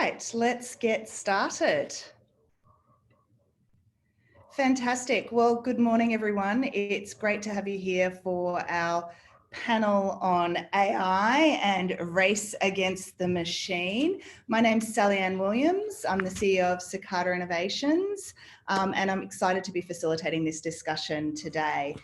right, let's get started. Fantastic. Well, good morning, everyone. It's great to have you here for our panel on AI and race against the machine. My name's Sally Ann Williams. I'm the CEO of Cicada Innovations, and I'm excited to be facilitating this discussion today.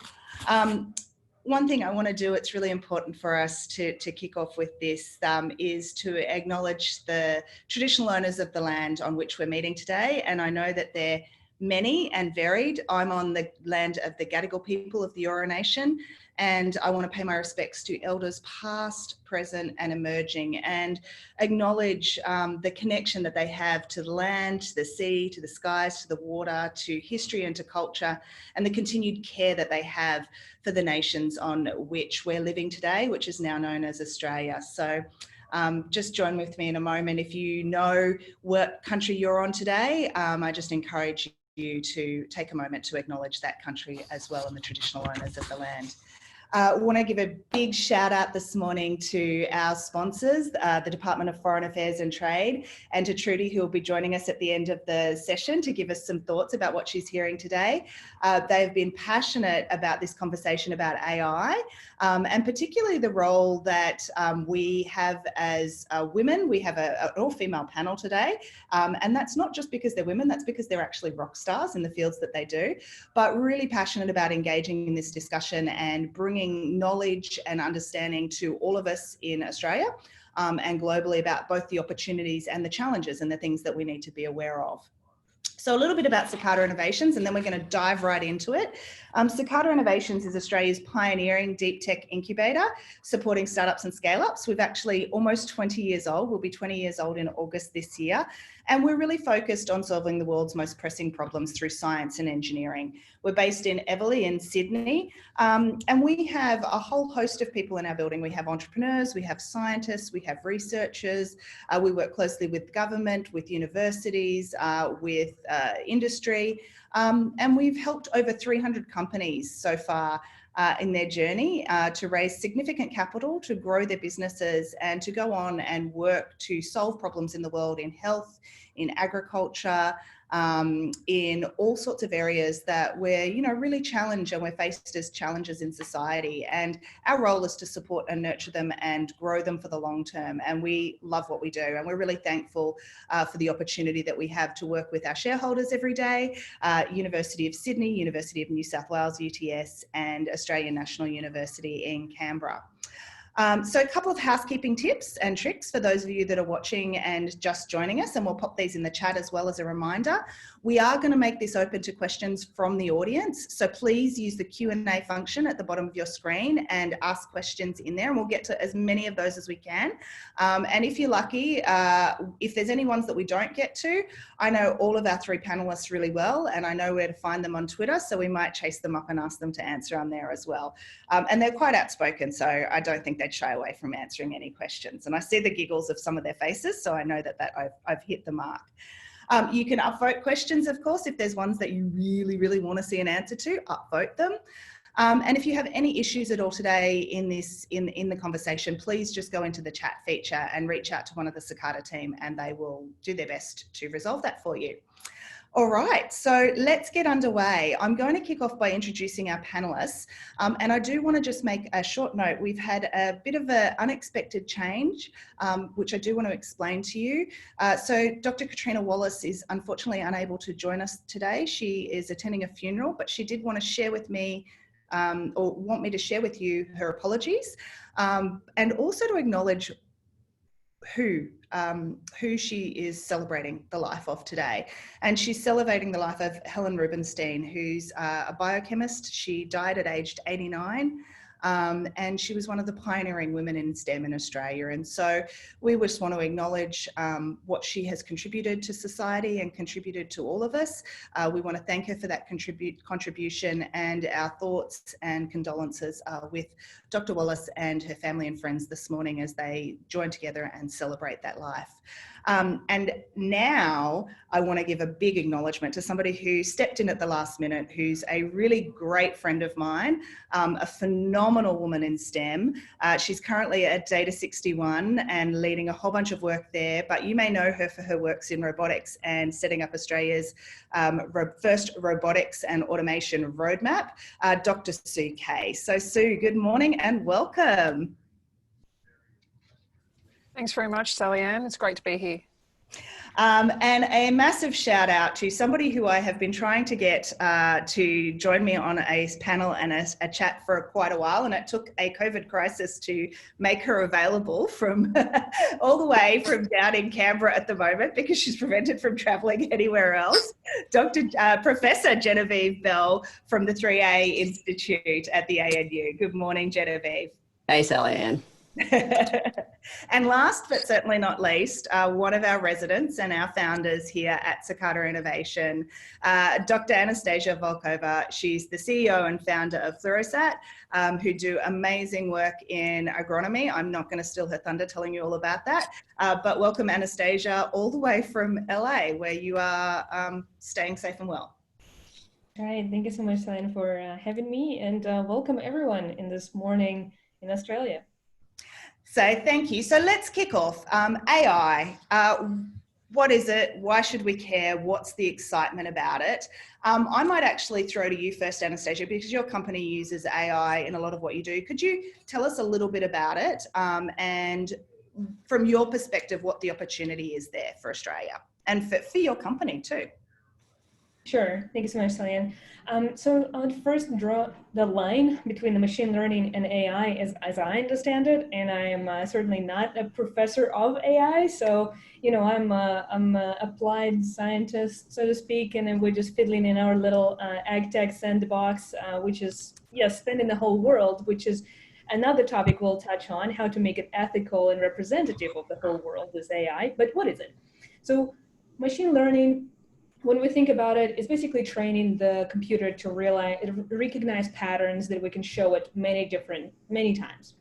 One thing I want to do, it's really important for us to kick off with this, is to acknowledge the traditional owners of the land on which we're meeting today. And I know that they're many and varied. I'm on the land of the Gadigal people of the Eora Nation, and I want to pay my respects to elders past, present and emerging, and acknowledge the connection that they have to the land, to the sea, to the skies, to the water, to history and to culture, and the continued care that they have for the nations on which we're living today, which is now known as Australia. So just join with me in a moment. If you know what country you're on today, I just encourage you to take a moment to acknowledge that country as well and the traditional owners of the land. I want to give a big shout out this morning to our sponsors, the Department of Foreign Affairs and Trade, and to Trudy, who will be joining us at the end of the session to give us some thoughts about what she's hearing today. They've been passionate about this conversation about AI, and particularly the role that we have as women. We have an all-female panel today, and that's not just because they're women, that's because they're actually rock stars in the fields that they do, but really passionate about engaging in this discussion and bringing knowledge and understanding to all of us in Australia and globally about both the opportunities and the challenges and the things that we need to be aware of. So a little bit about Cicada Innovations, and then we're going to dive right into it. Cicada Innovations is Australia's pioneering deep tech incubator, supporting startups and scale-ups. We've actually almost 20 years old. We'll be 20 years old in August this year. And we're really focused on solving the world's most pressing problems through science and engineering. We're based in Everleigh in Sydney, and we have a whole host of people in our building. We have entrepreneurs, we have scientists, we have researchers. We work closely with government, with universities, with industry, and we've helped over 300 companies so far in their journey to raise significant capital, to grow their businesses and to go on and work to solve problems in the world in health, in agriculture, in all sorts of areas that we're, really challenged and we're faced as challenges in society. And our role is to support and nurture them and grow them for the long term. And we love what we do. And we're really thankful for the opportunity that we have to work with our shareholders every day, University of Sydney, University of New South Wales, UTS, and Australian National University in Canberra. So a couple of housekeeping tips and tricks for those of you that are watching and just joining us, and we'll pop these in the chat as well as a reminder. We are going to make this open to questions from the audience, so please use the Q&A function at the bottom of your screen and ask questions in there, and we'll get to as many of those as we can. And if you're lucky, if there's any ones that we don't get to, I know all of our three panelists really well, and I know where to find them on Twitter, so we might chase them up and ask them to answer on there as well. And they're quite outspoken, so I don't think they'd shy away from answering any questions. And I see the giggles of some of their faces, so I know that I've hit the mark. You can upvote questions, of course, if there's ones that you really, really want to see an answer to, upvote them. And if you have any issues at all today in the conversation, please just go into the chat feature and reach out to one of the Cicada team, and they will do their best to resolve that for you. All right, so let's get underway. I'm going to kick off by introducing our panelists, and I do want to just make a short note. We've had a bit of an unexpected change, which I do want to explain to you. So Dr. Katrina Wallace is unfortunately unable to join us today. She is attending a funeral, but she did want to share with me, or want me to share with you her apologies, and also to acknowledge who she is celebrating the life of today. And she's celebrating the life of Helen Rubinstein, who's a biochemist. She died at aged 89. And she was one of the pioneering women in STEM in Australia. And so we just want to acknowledge what she has contributed to society and contributed to all of us. We want to thank her for that contribution, and our thoughts and condolences are with Dr. Wallace and her family and friends this morning as they join together and celebrate that life. And now I want to give a big acknowledgement to somebody who stepped in at the last minute, who's a really great friend of mine, a phenomenal woman in STEM. She's currently at Data 61 and leading a whole bunch of work there, but you may know her for her works in robotics and setting up Australia's first robotics and automation roadmap, Dr. Sue Kay. So Sue, good morning and welcome. Thanks very much, Sally Ann. It's great to be here. And a massive shout out to somebody who I have been trying to get to join me on a panel and a chat for quite a while, and it took a COVID crisis to make her available from all the way from down in Canberra at the moment because she's prevented from travelling anywhere else. Professor Genevieve Bell from the 3A Institute at the ANU. Good morning, Genevieve. Hey, Sally Ann. And last but certainly not least, one of our residents and our founders here at Cicada Innovation, Dr. Anastasia Volkova. She's the CEO and founder of Fluorosat, who do amazing work in agronomy. I'm not going to steal her thunder telling you all about that, but welcome Anastasia all the way from LA, where you are staying safe and well. All right, thank you so much, Sally Ann, for having me, and welcome everyone in this morning in Australia. So thank you. So let's kick off. AI, what is it? Why should we care? What's the excitement about it? I might actually throw to you first, Anastasia, because your company uses AI in a lot of what you do. Could you tell us a little bit about it and from your perspective, what the opportunity is there for Australia and for your company too? Sure. Thank you so much, Sally Ann. So I would first draw the line between the machine learning and AI as I understand it, and I am certainly not a professor of AI. So, you know, I'm a applied scientist, so to speak, and then we're just fiddling in our little ag tech sandbox, which is, yes, spending the whole world, which is another topic we'll touch on, how to make it ethical and representative of the whole world is AI. But what is it? So machine learning, when we think about it, it's basically training the computer to recognize patterns that we can show it many times.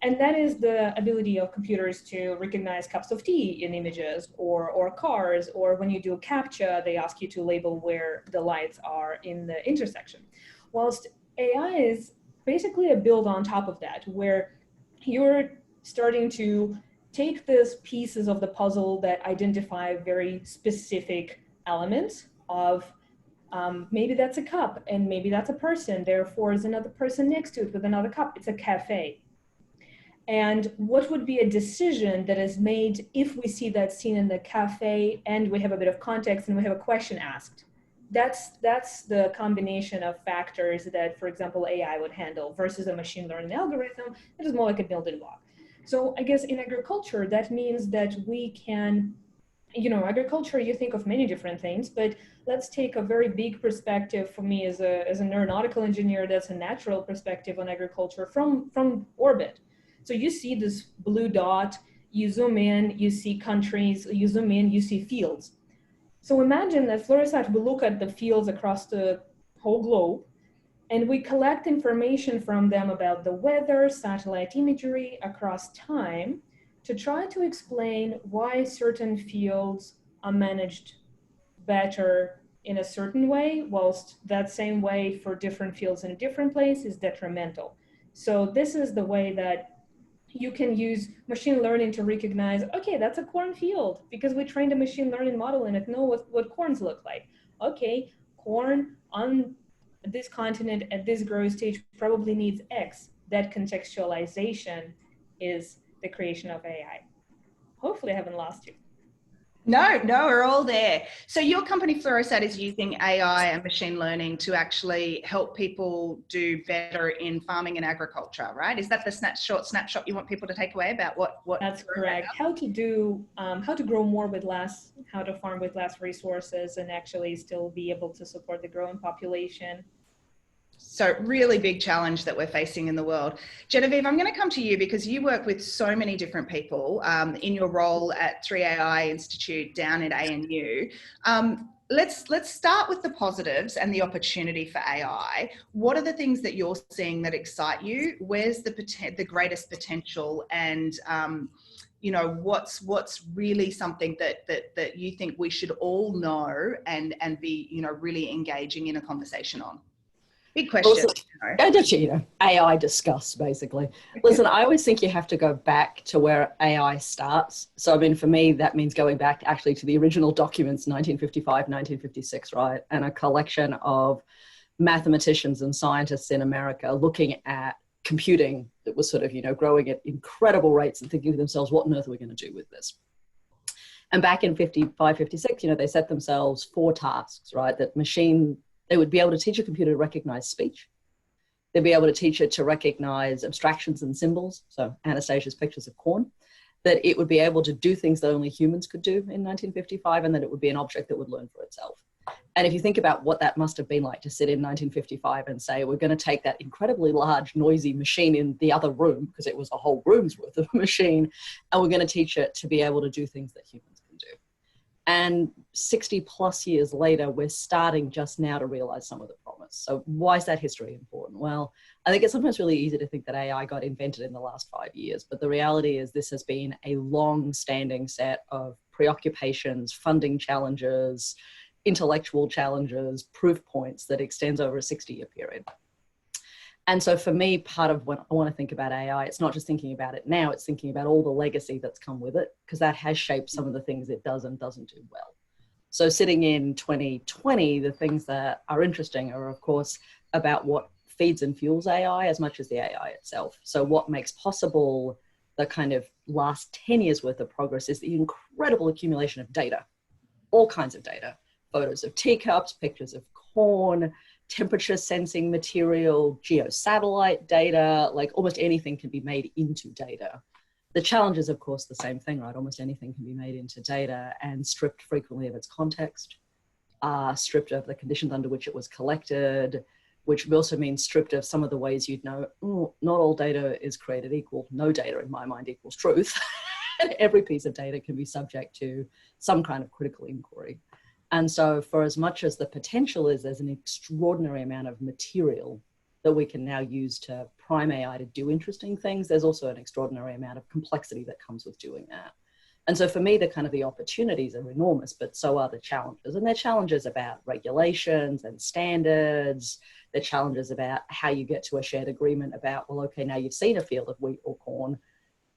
And that is the ability of computers to recognize cups of tea in images or cars, or when you do a CAPTCHA, they ask you to label where the lights are in the intersection. Whilst AI is basically a build on top of that, where you're starting to take these pieces of the puzzle that identify very specific elements of maybe that's a cup and maybe that's a person, therefore is another person next to it with another cup. It's a cafe. And what would be a decision that is made if we see that scene in the cafe and we have a bit of context and we have a question asked? That's the combination of factors that, for example, AI would handle versus a machine learning algorithm that is more like a building block. So I guess in agriculture, that means that we can, you know, agriculture, you think of many different things, but let's take a very big perspective for me as an aeronautical engineer. That's a natural perspective on agriculture from orbit. So you see this blue dot, you zoom in, you see countries, you zoom in, you see fields. So imagine that Fluorosat will look at the fields across the whole globe, and we collect information from them about the weather, satellite imagery across time, to try to explain why certain fields are managed better in a certain way, whilst that same way for different fields in a different place is detrimental. So this is the way that you can use machine learning to recognize, okay, that's a cornfield, because we trained a machine learning model and it knows what corns look like. Okay, corn on this continent at this growth stage probably needs X. That contextualization is the creation of AI. Hopefully I haven't lost you. No, we're all there. So your company Fluorosat is using AI and machine learning to actually help people do better in farming and agriculture, right? Is that the short snapshot you want people to take away about what? That's correct. How to grow more with less, how to farm with less resources and actually still be able to support the growing population. So really big challenge that we're facing in the world. Genevieve, I'm going to come to you because you work with so many different people in your role at 3AI Institute down at ANU. Let's start with the positives and the opportunity for AI. What are the things that you're seeing that excite you? Where's the greatest potential and you know, what's really something that you think we should all know and be, you know, really engaging in a conversation on? Big question. AI discuss, basically. Listen, I always think you have to go back to where AI starts. So, I mean, for me, that means going back actually to the original documents, 1955, 1956, right? And a collection of mathematicians and scientists in America looking at computing that was sort of, you know, growing at incredible rates and thinking to themselves, what on earth are we going to do with this? And back in 55, 56, you know, they set themselves 4 tasks, right? They would be able to teach a computer to recognize speech. They'd be able to teach it to recognize abstractions and symbols. So Anastasia's pictures of corn. That it would be able to do things that only humans could do in 1955, and that it would be an object that would learn for itself. And if you think about what that must have been like to sit in 1955 and say, we're going to take that incredibly large, noisy machine in the other room, because it was a whole room's worth of machine, and we're going to teach it to be able to do things that humans can do. And 60 plus years later, we're starting just now to realize some of the promise. So why is that history important? Well, I think it's sometimes really easy to think that AI got invented in the last 5 years, but the reality is this has been a long-standing set of preoccupations, funding challenges, intellectual challenges, proof points that extends over a 60-year period. And so for me, part of when I want to think about AI, it's not just thinking about it now, it's thinking about all the legacy that's come with it, because that has shaped some of the things it does and doesn't do well. So sitting in 2020, the things that are interesting are, of course, about what feeds and fuels AI as much as the AI itself. So what makes possible the kind of last 10 years worth of progress is the incredible accumulation of data, all kinds of data, photos of teacups, pictures of corn, temperature sensing material, geosatellite data, like almost anything can be made into data. The challenge is, of course, the same thing, right? Almost anything can be made into data and stripped frequently of its context, stripped of the conditions under which it was collected, which also means stripped of some of the ways you'd know, not all data is created equal. No data, in my mind, equals truth. And every piece of data can be subject to some kind of critical inquiry. And so for as much as the potential is, there's an extraordinary amount of material that we can now use to prime AI to do interesting things. There's also an extraordinary amount of complexity that comes with doing that. And so for me, the opportunities are enormous, but so are the challenges. And they're challenges about regulations and standards. They're challenges about how you get to a shared agreement about, well, okay, now you've seen a field of wheat or corn.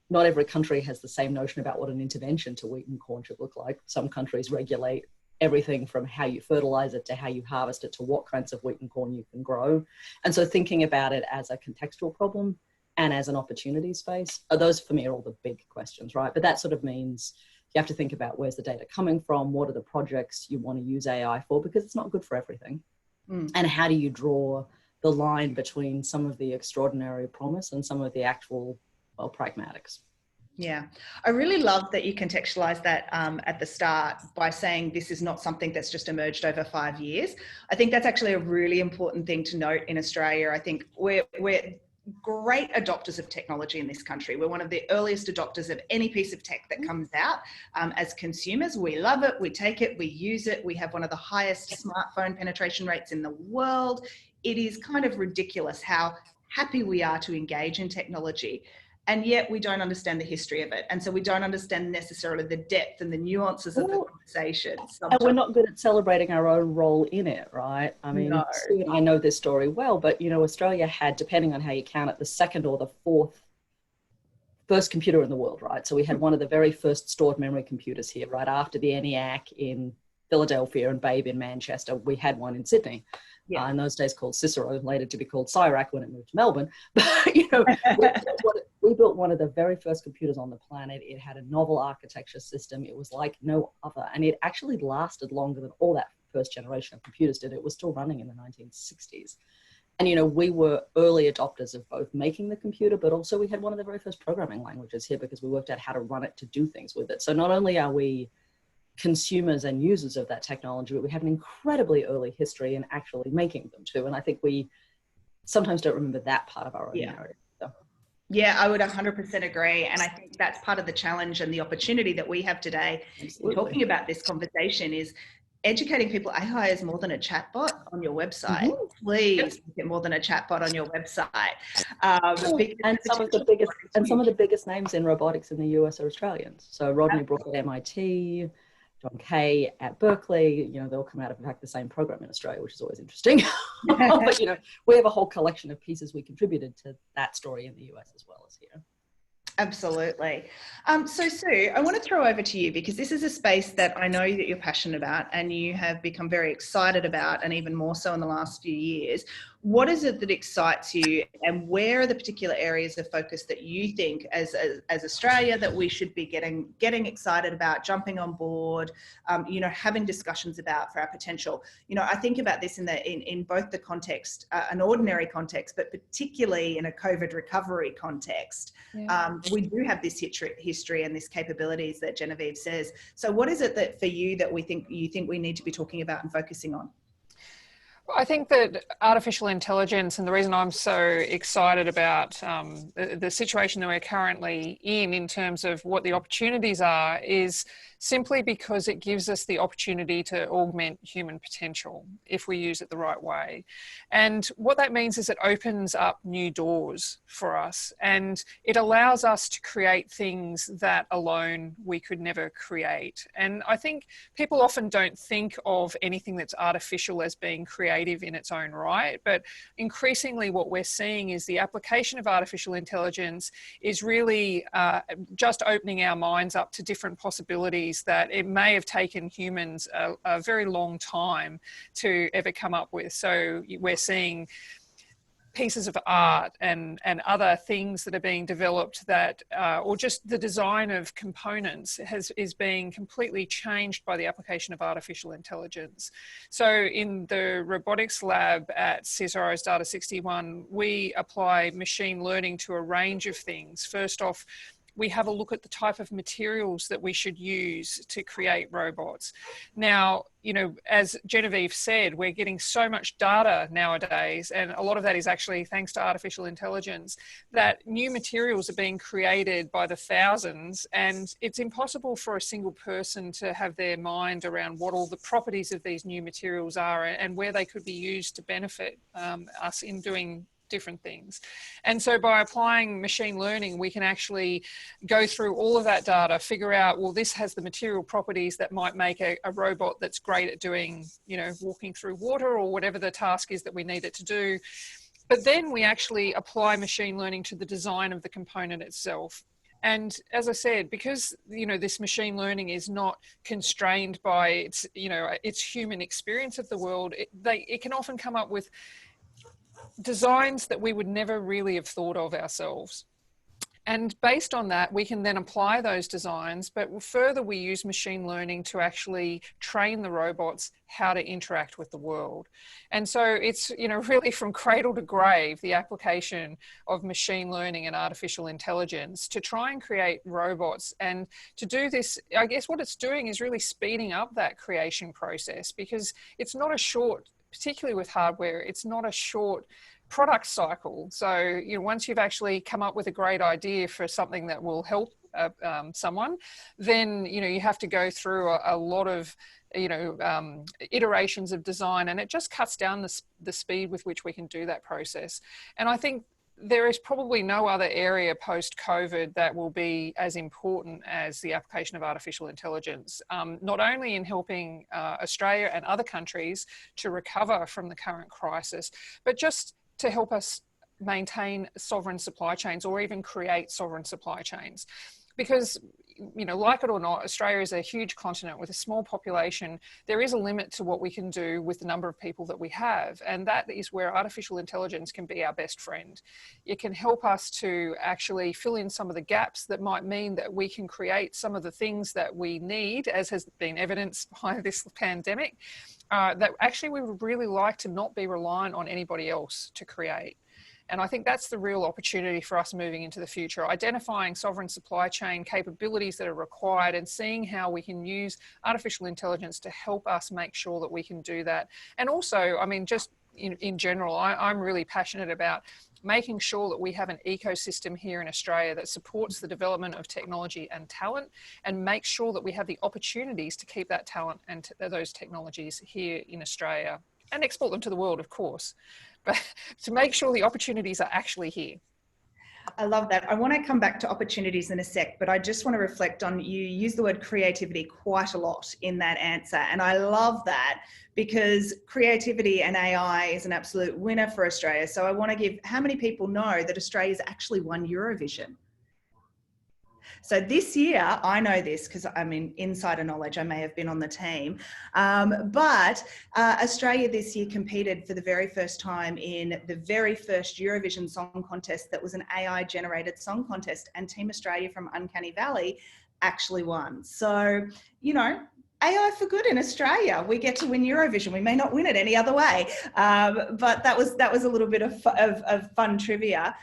Not every country has the same notion about what an intervention to wheat and corn should look like. Some countries regulate everything from how you fertilize it to how you harvest it to what kinds of wheat and corn you can grow. And so thinking about it as a contextual problem and as an opportunity space, those for me are all the big questions, right? But that sort of means you have to think about where's the data coming from, what are the projects you want to use AI for, because it's not good for everything. And how do you draw the line between some of the extraordinary promise and some of the actual, well, pragmatics. Yeah, I really love that you contextualize that at the start by saying this is not something that's just emerged over 5 years. I think that's actually a really important thing to note in Australia. I think we're great adopters of technology in this country. We're one of the earliest adopters of any piece of tech that comes out. As consumers, we love it, we take it, we use it. We have one of the highest smartphone penetration rates in the world. It is kind of ridiculous how happy we are to engage in technology. And yet we don't understand the history of it. And so we don't understand necessarily the depth and the nuances of the conversation. And we're not good at celebrating our own role in it, right? I mean, Sue and I know this story well, but you know, Australia had, depending on how you count it, the second or the first computer in the world, right? So we had one of the very first stored memory computers here, right after the ENIAC in Philadelphia and Babe in Manchester. We had one in Sydney. Yeah. In those days called Cicero, later to be called CIRAC when it moved to Melbourne. But, you know, we built one of the very first computers on the planet. It had a novel architecture system. It was like no other. And it actually lasted longer than all that first generation of computers did. It was still running in the 1960s. And, you know, we were early adopters of both making the computer, but also we had one of the very first programming languages here because we worked out how to run it to do things with it. So not only are we consumers and users of that technology, but we have an incredibly early history in actually making them too. And I think we sometimes don't remember that part of our own narrative. So. Yeah, I would 100% agree. And I think that's part of the challenge and the opportunity that we have today in talking about this conversation is educating people. AI is more than a chatbot on your website. Mm-hmm. Please make it more than a chatbot on your website. And some of the biggest names in robotics in the US are Australians. So Rodney Brook at MIT, John Kay at Berkeley, you know, they all come out of, in fact, the same program in Australia, which is always interesting. But, you know, we have a whole collection of pieces we contributed to that story in the US as well as here. Absolutely. So Sue, I want to throw over to you because this is a space that I know that you're passionate about and you have become very excited about, and even more so in the last few years. What is it that excites you, and where are the particular areas of focus that you think as Australia that we should be getting excited about, jumping on board, you know, having discussions about for our potential? You know, I think about this in both the context, an ordinary context, but particularly in a COVID recovery context. Yeah. We do have this history and this capabilities that Genevieve says. So what is it that for you that you think we need to be talking about and focusing on? I think that artificial intelligence, and the reason I'm so excited about the situation that we're currently in terms of what the opportunities are, is simply because it gives us the opportunity to augment human potential if we use it the right way. And what that means is it opens up new doors for us, and it allows us to create things that alone we could never create. And I think people often don't think of anything that's artificial as being creative in its own right, but increasingly what we're seeing is the application of artificial intelligence is really just opening our minds up to different possibilities that it may have taken humans a very long time to ever come up with. So we're seeing pieces of art and other things that are being developed that, or just the design of components is being completely changed by the application of artificial intelligence. So in the robotics lab at CSIRO's Data 61, we apply machine learning to a range of things. First off, we have a look at the type of materials that we should use to create robots. Now, you know, as Genevieve said, we're getting so much data nowadays, and a lot of that is actually thanks to artificial intelligence, that new materials are being created by the thousands, and it's impossible for a single person to have their mind around what all the properties of these new materials are and where they could be used to benefit us in doing different things. And so by applying machine learning, we can actually go through all of that data, figure out, well, this has the material properties that might make a robot that's great at doing, you know, walking through water or whatever the task is that we need it to do. But then we actually apply machine learning to the design of the component itself. And as I said, because, you know, this machine learning is not constrained by its, you know, its human experience of the world, it can often come up with designs that we would never really have thought of ourselves. And based on that, we can then apply those designs, but further we use machine learning to actually train the robots how to interact with the world. And so it's, you know, really from cradle to grave, the application of machine learning and artificial intelligence to try and create robots. And to do this, I guess what it's doing is really speeding up that creation process, because it's not a short, particularly with hardware, it's not a short product cycle. So, you know, once you've actually come up with a great idea for something that will help someone, then, you know, you have to go through a lot of, you know, iterations of design, and it just cuts down the speed with which we can do that process. And I think there is probably no other area post-COVID that will be as important as the application of artificial intelligence, not only in helping Australia and other countries to recover from the current crisis, but just to help us maintain sovereign supply chains or even create sovereign supply chains. Because, you know, like it or not, Australia is a huge continent with a small population. There is a limit to what we can do with the number of people that we have. And that is where artificial intelligence can be our best friend. It can help us to actually fill in some of the gaps that might mean that we can create some of the things that we need, as has been evidenced by this pandemic, that actually we would really like to not be reliant on anybody else to create. And I think that's the real opportunity for us moving into the future, identifying sovereign supply chain capabilities that are required and seeing how we can use artificial intelligence to help us make sure that we can do that. And also, I mean, just in general. I'm really passionate about making sure that we have an ecosystem here in Australia that supports the development of technology and talent, and make sure that we have the opportunities to keep that talent and those technologies here in Australia and export them to the world, of course, but to make sure the opportunities are actually here. I love that. I want to come back to opportunities in a sec, but I just want to reflect on, you use the word creativity quite a lot in that answer. And I love that, because creativity and AI is an absolute winner for Australia. So I want to give, how many people know that Australia's actually won Eurovision? So this year, I know this because I'm in insider knowledge, I may have been on the team, but Australia this year competed for the very first time in the very first Eurovision Song Contest that was an AI generated song contest, and Team Australia from Uncanny Valley actually won. So, you know, AI for good in Australia. We get to win Eurovision. We may not win it any other way, but that was a little bit of fun trivia.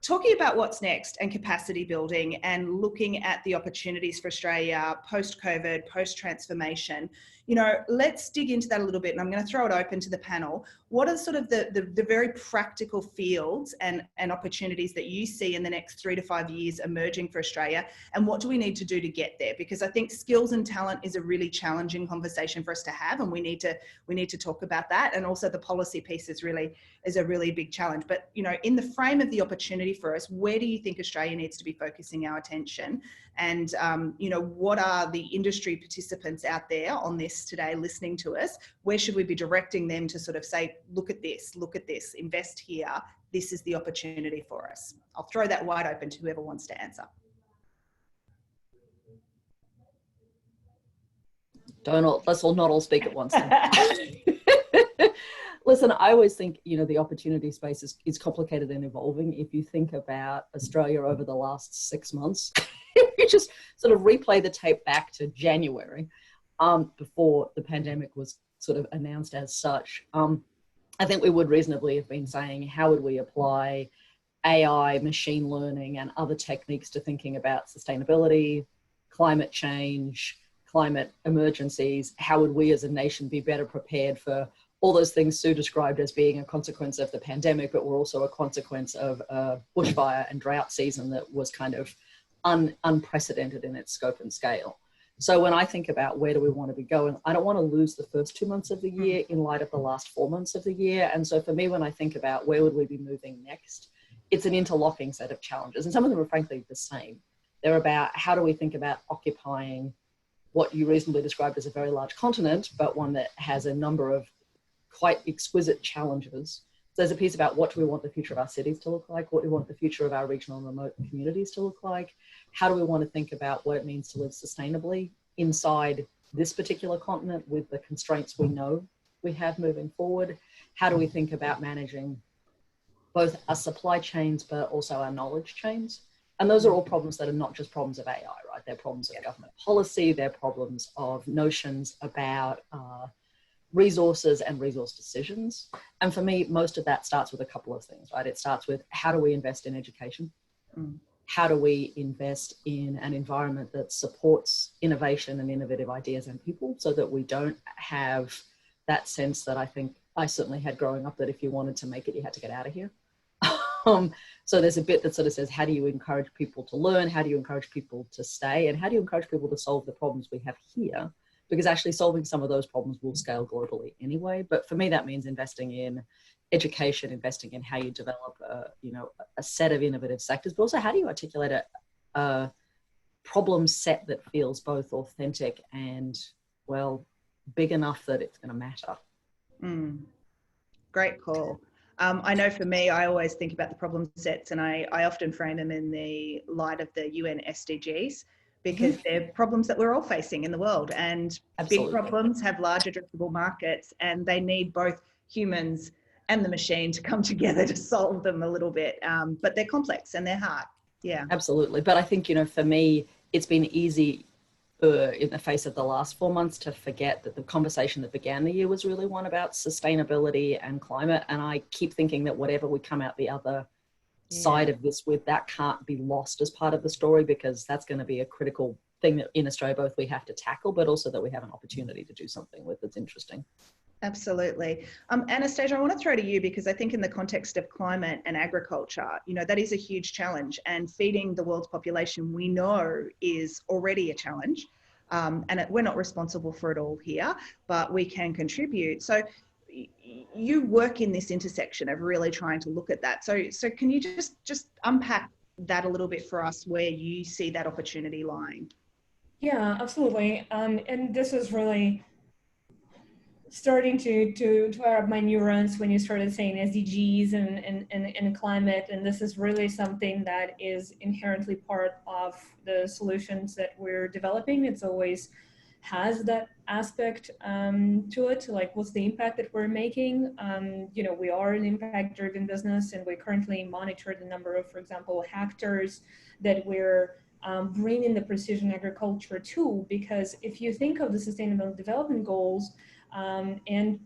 Talking about what's next and capacity building and looking at the opportunities for Australia post-COVID, post-transformation, you know, let's dig into that a little bit, and I'm going to throw it open to the panel. What are sort of the very practical fields and opportunities that you see in the next 3 to 5 years emerging for Australia, and what do we need to do to get there? Because I think skills and talent is a really challenging conversation for us to have, and we need to talk about that. And also the policy piece is a really big challenge. But, you know, in the frame of the opportunity for us, where do you think Australia needs to be focusing our attention? And, you know, what are the industry participants out there on this today listening to us? Where should we be directing them to sort of say, look at this, invest here. This is the opportunity for us. I'll throw that wide open to whoever wants to answer. Let's all not all speak at once. Listen, I always think, you know, the opportunity space is complicated and evolving. If you think about Australia over the last 6 months, you just sort of replay the tape back to January, before the pandemic was sort of announced as such. I think we would reasonably have been saying, how would we apply AI, machine learning, and other techniques to thinking about sustainability, climate change, climate emergencies? How would we as a nation be better prepared for all those things Sue described as being a consequence of the pandemic, but were also a consequence of a bushfire and drought season that was kind of unprecedented in its scope and scale. So when I think about where do we want to be going, I don't want to lose the first 2 months of the year in light of the last 4 months of the year. And so for me, when I think about where would we be moving next, it's an interlocking set of challenges. And some of them are frankly the same. They're about how do we think about occupying what you reasonably described as a very large continent, but one that has a number of quite exquisite challenges. So there's a piece about what do we want the future of our cities to look like? What do we want the future of our regional and remote communities to look like? How do we want to think about what it means to live sustainably inside this particular continent with the constraints we know we have moving forward? How do we think about managing both our supply chains, but also our knowledge chains? And those are all problems that are not just problems of AI, right? They're problems of government policy, they're problems of notions about resources and resource decisions. And for me, most of that starts with a couple of things, right? It starts with how do we invest in education? How do we invest in an environment that supports innovation and innovative ideas and people, so that we don't have that sense that I think I certainly had growing up, that if you wanted to make it, you had to get out of here. So there's a bit that sort of says, how do you encourage people to learn? How do you encourage people to stay? And how do you encourage people to solve the problems we have here? Because actually solving some of those problems will scale globally anyway. But for me, that means investing in education, investing in how you develop a set of innovative sectors, but also how do you articulate a problem set that feels both authentic and, well, big enough that it's going to matter. Great call. I know for me, I always think about the problem sets, and I often frame them in the light of the UN SDGs, because they're problems that we're all facing in the world, and big problems have large addressable markets, and they need both humans and the machine to come together to solve them a little bit. But they're complex and they're hard. Yeah, absolutely. But I think, for me, it's been easy in the face of the last 4 months to forget that the conversation that began the year was really one about sustainability and climate. And I keep thinking that whatever we come out the other side of this with, that can't be lost as part of the story, because that's going to be a critical thing that in Australia both we have to tackle, but also that we have an opportunity to do something with that's interesting. Absolutely. Anastasia, I want to throw to you because I think in the context of climate and agriculture, you know, that is a huge challenge, and feeding the world's population we know is already a challenge. We're not responsible for it all here, but we can contribute. So you work in this intersection of really trying to look at that. So can you just unpack that a little bit for us, where you see that opportunity lying? Yeah, absolutely. And this is really starting to fire up my neurons when you started saying SDGs and climate, and this is really something that is inherently part of the solutions that we're developing. It's always has that aspect to it, like what's the impact that we're making. You know, we are an impact-driven business, and we currently monitor the number of, for example, hectares that we're bringing the precision agriculture to, because if you think of the Sustainable Development Goals, and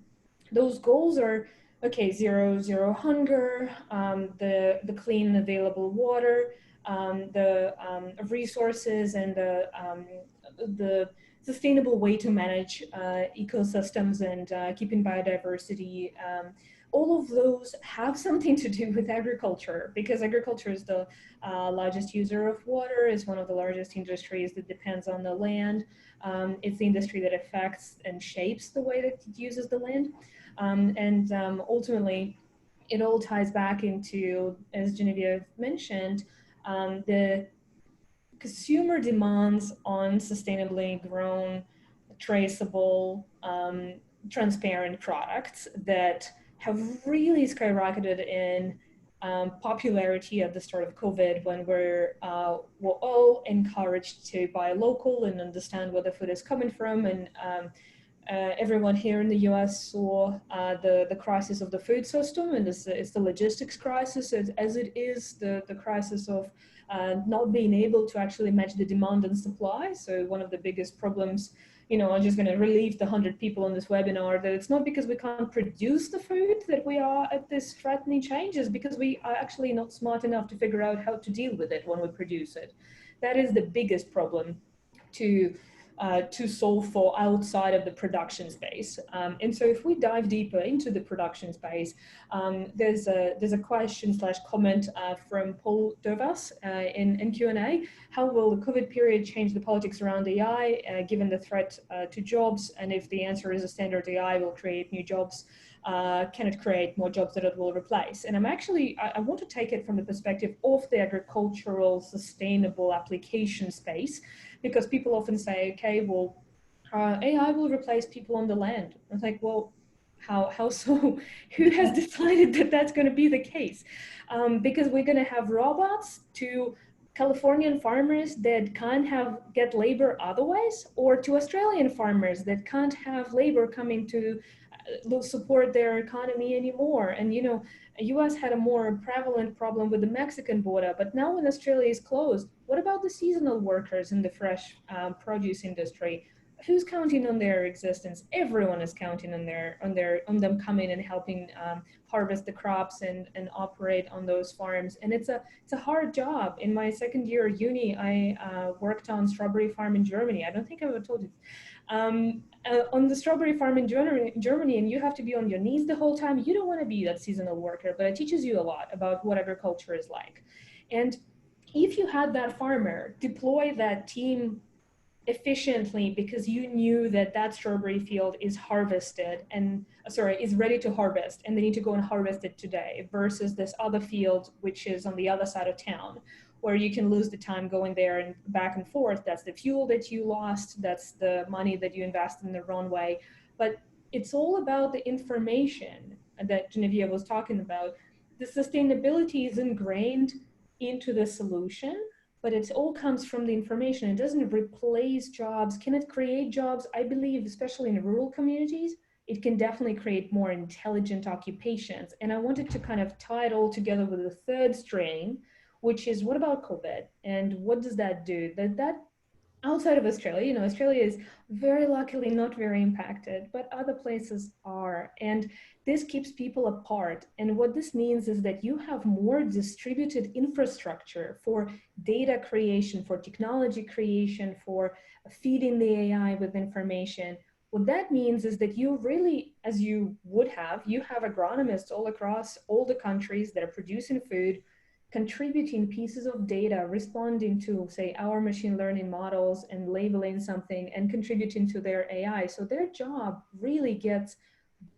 those goals are, okay, zero hunger, the clean and available water, the resources, and the sustainable way to manage ecosystems and keeping biodiversity. All of those have something to do with agriculture, because agriculture is the largest user of water, is one of the largest industries that depends on the land. It's the industry that affects and shapes the way that it uses the land. Ultimately, it all ties back into, as Genevieve mentioned, the consumer demands on sustainably grown, traceable, transparent products that have really skyrocketed in popularity at the start of COVID, when we're all encouraged to buy local and understand where the food is coming from. And everyone here in the US saw the crisis of the food system, and it's the logistics crisis, as it is the crisis of not being able to actually match the demand and supply. So one of the biggest problems, you know, I'm just going to relieve the 100 people on this webinar, that it's not because we can't produce the food that we are at this threatening change, is because we are actually not smart enough to figure out how to deal with it when we produce it. That is the biggest problem to solve for outside of the production space. And so if we dive deeper into the production space, there's a question / comment from Paul Dovas in Q&A. How will the COVID period change the politics around AI, given the threat to jobs? And if the answer is a standard AI will create new jobs, can it create more jobs that it will replace? And I want to take it from the perspective of the agricultural sustainable application space, because people often say, okay, well, AI will replace people on the land. I was like, well, how so? Who has decided that that's going to be the case? Because we're going to have robots to Californian farmers that can't get labor otherwise, or to Australian farmers that can't have labor coming to support their economy anymore. And you know, US had a more prevalent problem with the Mexican border, but now when Australia is closed, what about the seasonal workers in the fresh produce industry? Who's counting on their existence? Everyone is counting on them coming and helping harvest the crops and operate on those farms. And it's a hard job. In my second year of uni, I worked on strawberry farm in Germany. I don't think I ever told you. On the strawberry farm in Germany, and you have to be on your knees the whole time. You don't want to be that seasonal worker, but it teaches you a lot about what agriculture is like. And if you had that farmer deploy that team efficiently, because you knew that that strawberry field is is ready to harvest, and they need to go and harvest it today, versus this other field which is on the other side of town, where you can lose the time going there and back and forth. That's the fuel that you lost, that's the money that you invest in the wrong way. But it's all about the information that Genevieve was talking about. The sustainability is ingrained into the solution, but it all comes from the information. It doesn't replace jobs. Can it create jobs? I believe, especially in rural communities, it can definitely create more intelligent occupations. And I wanted to kind of tie it all together with the third strain, which is, what about COVID? And what does that do? That outside of Australia, you know, Australia is very luckily not very impacted, but other places are. And this keeps people apart. And what this means is that you have more distributed infrastructure for data creation, for technology creation, for feeding the AI with information What that means is that you really, as you would have, you have agronomists all across all the countries that are producing food, contributing pieces of data, responding to, say, our machine learning models and labeling something and contributing to their AI. So their job really gets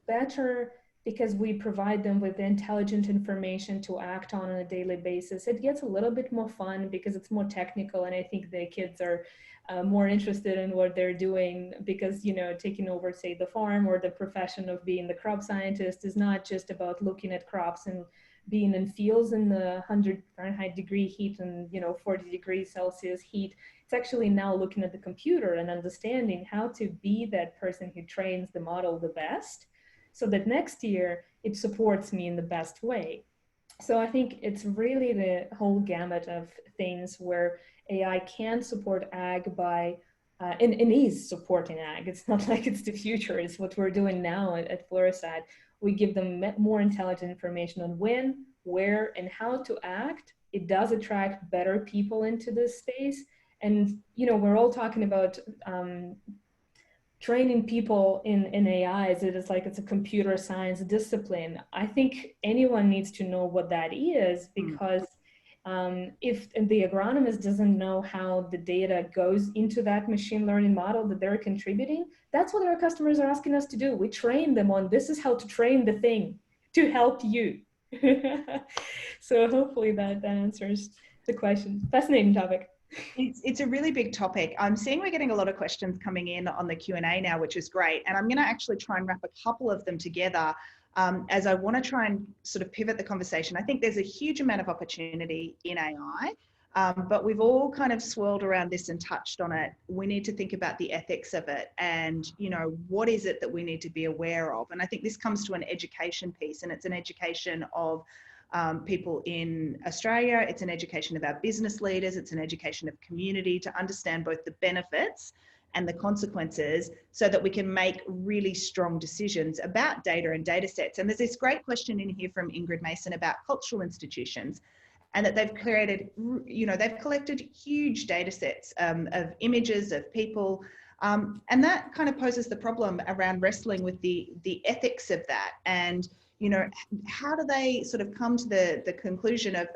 better because we provide them with intelligent information to act on a daily basis. It gets a little bit more fun because it's more technical, and I think the kids are more interested in what they're doing because, you know, taking over, say, the farm or the profession of being the crop scientist is not just about looking at crops and being in fields in the 100 Fahrenheit degree heat and, you know, 40 degrees Celsius heat. It's actually now looking at the computer and understanding how to be that person who trains the model the best, so that next year it supports me in the best way. So I think it's really the whole gamut of things where AI can support ag by, and is supporting ag. It's not like it's the future, it's what we're doing now at Fluorosat. We give them more intelligent information on when, where, and how to act. It does attract better people into this space. And, you know, we're all talking about training people in AIs. It is like it's a computer science discipline. I think anyone needs to know what that is, because if the agronomist doesn't know how the data goes into that machine learning model that they're contributing, that's what our customers are asking us to do. We train them on, this is how to train the thing to help you. So hopefully that answers the question. Fascinating topic. It's a really big topic. I'm seeing we're getting a lot of questions coming in on the Q&A now, which is great. And I'm going to actually try and wrap a couple of them together as I want to try and sort of pivot the conversation. I think there's a huge amount of opportunity in AI, but we've all kind of swirled around this and touched on it. We need to think about the ethics of it and, you know, what is it that we need to be aware of? And I think this comes to an education piece, and it's an education of people in Australia, it's an education of our business leaders, it's an education of community to understand both the benefits and the consequences so that we can make really strong decisions about data and data sets. And there's this great question in here from Ingrid Mason about cultural institutions, and that they've created, you know, they've collected huge data sets of images of people. And that kind of poses the problem around wrestling with the ethics of that. And you know, how do they sort of come to the conclusion of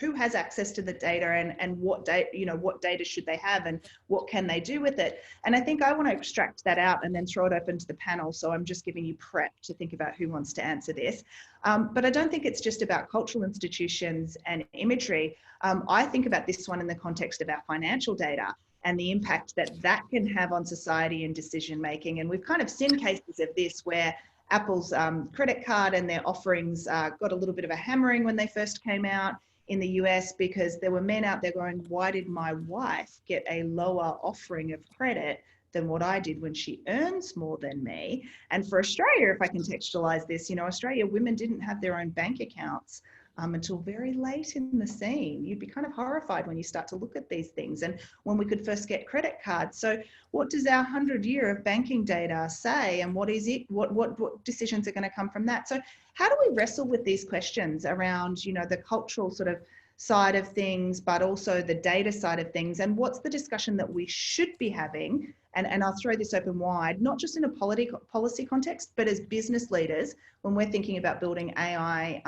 who has access to the data and what data, you know, what data should they have and what can they do with it? And I think I want to extract that out and then throw it open to the panel. So I'm just giving you prep to think about who wants to answer this. But I don't think it's just about cultural institutions and imagery. I think about this one in the context of our financial data and the impact that that can have on society and decision making. And we've kind of seen cases of this where Apple's credit card and their offerings got a little bit of a hammering when they first came out in the US, because there were men out there going, why did my wife get a lower offering of credit than what I did when she earns more than me? And for Australia, if I contextualize this, you know, Australia, women didn't have their own bank accounts until very late in the scene. You'd be kind of horrified when you start to look at these things, and when we could first get credit cards. So what does our 100-year of banking data say, and what is it, what decisions are going to come from that? So how do we wrestle with these questions around, you know, the cultural sort of side of things, but also the data side of things, and what's the discussion that we should be having? And I'll throw this open wide, not just in a policy context, but as business leaders, when we're thinking about building AI,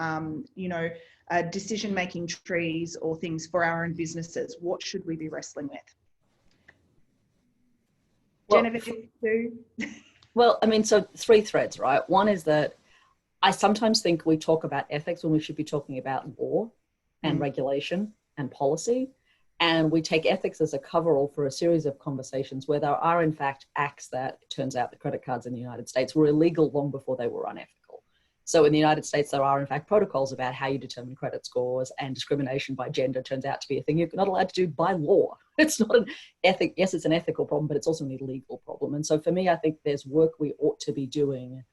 you know, decision-making trees or things for our own businesses, what should we be wrestling with? Well, Genevieve, well, I mean, so 3 threads, right? One is that I sometimes think we talk about ethics when we should be talking about law and regulation and policy. And we take ethics as a coverall for a series of conversations where there are, in fact, acts that, it turns out, the credit cards in the United States were illegal long before they were unethical. So in the United States, there are, in fact, protocols about how you determine credit scores, and discrimination by gender turns out to be a thing you're not allowed to do by law. It's not an ethic. Yes, it's an ethical problem, but it's also an illegal problem. And so for me, I think there's work we ought to be doing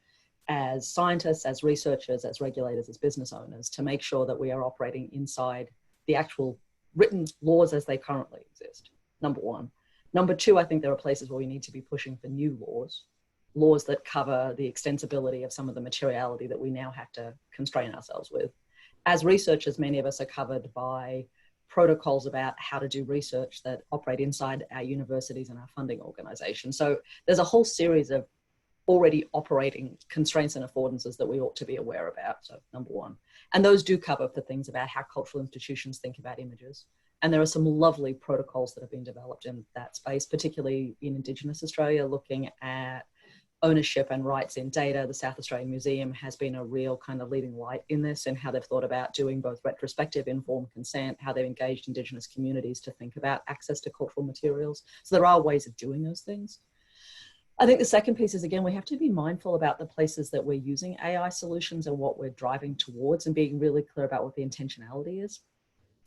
as scientists, as researchers, as regulators, as business owners, to make sure that we are operating inside the actual written laws as they currently exist, number one. Number two, I think there are places where we need to be pushing for new laws that cover the extensibility of some of the materiality that we now have to constrain ourselves with. As researchers, many of us are covered by protocols about how to do research that operate inside our universities and our funding organizations. So there's a whole series of already operating constraints and affordances that we ought to be aware about. So number one, and those do cover for things about how cultural institutions think about images. And there are some lovely protocols that have been developed in that space, particularly in Indigenous Australia, looking at ownership and rights in data. The South Australian Museum has been a real kind of leading light in this, and how they've thought about doing both retrospective informed consent, how they've engaged Indigenous communities to think about access to cultural materials. So there are ways of doing those things. I think the second piece is, again, we have to be mindful about the places that we're using AI solutions and what we're driving towards, and being really clear about what the intentionality is.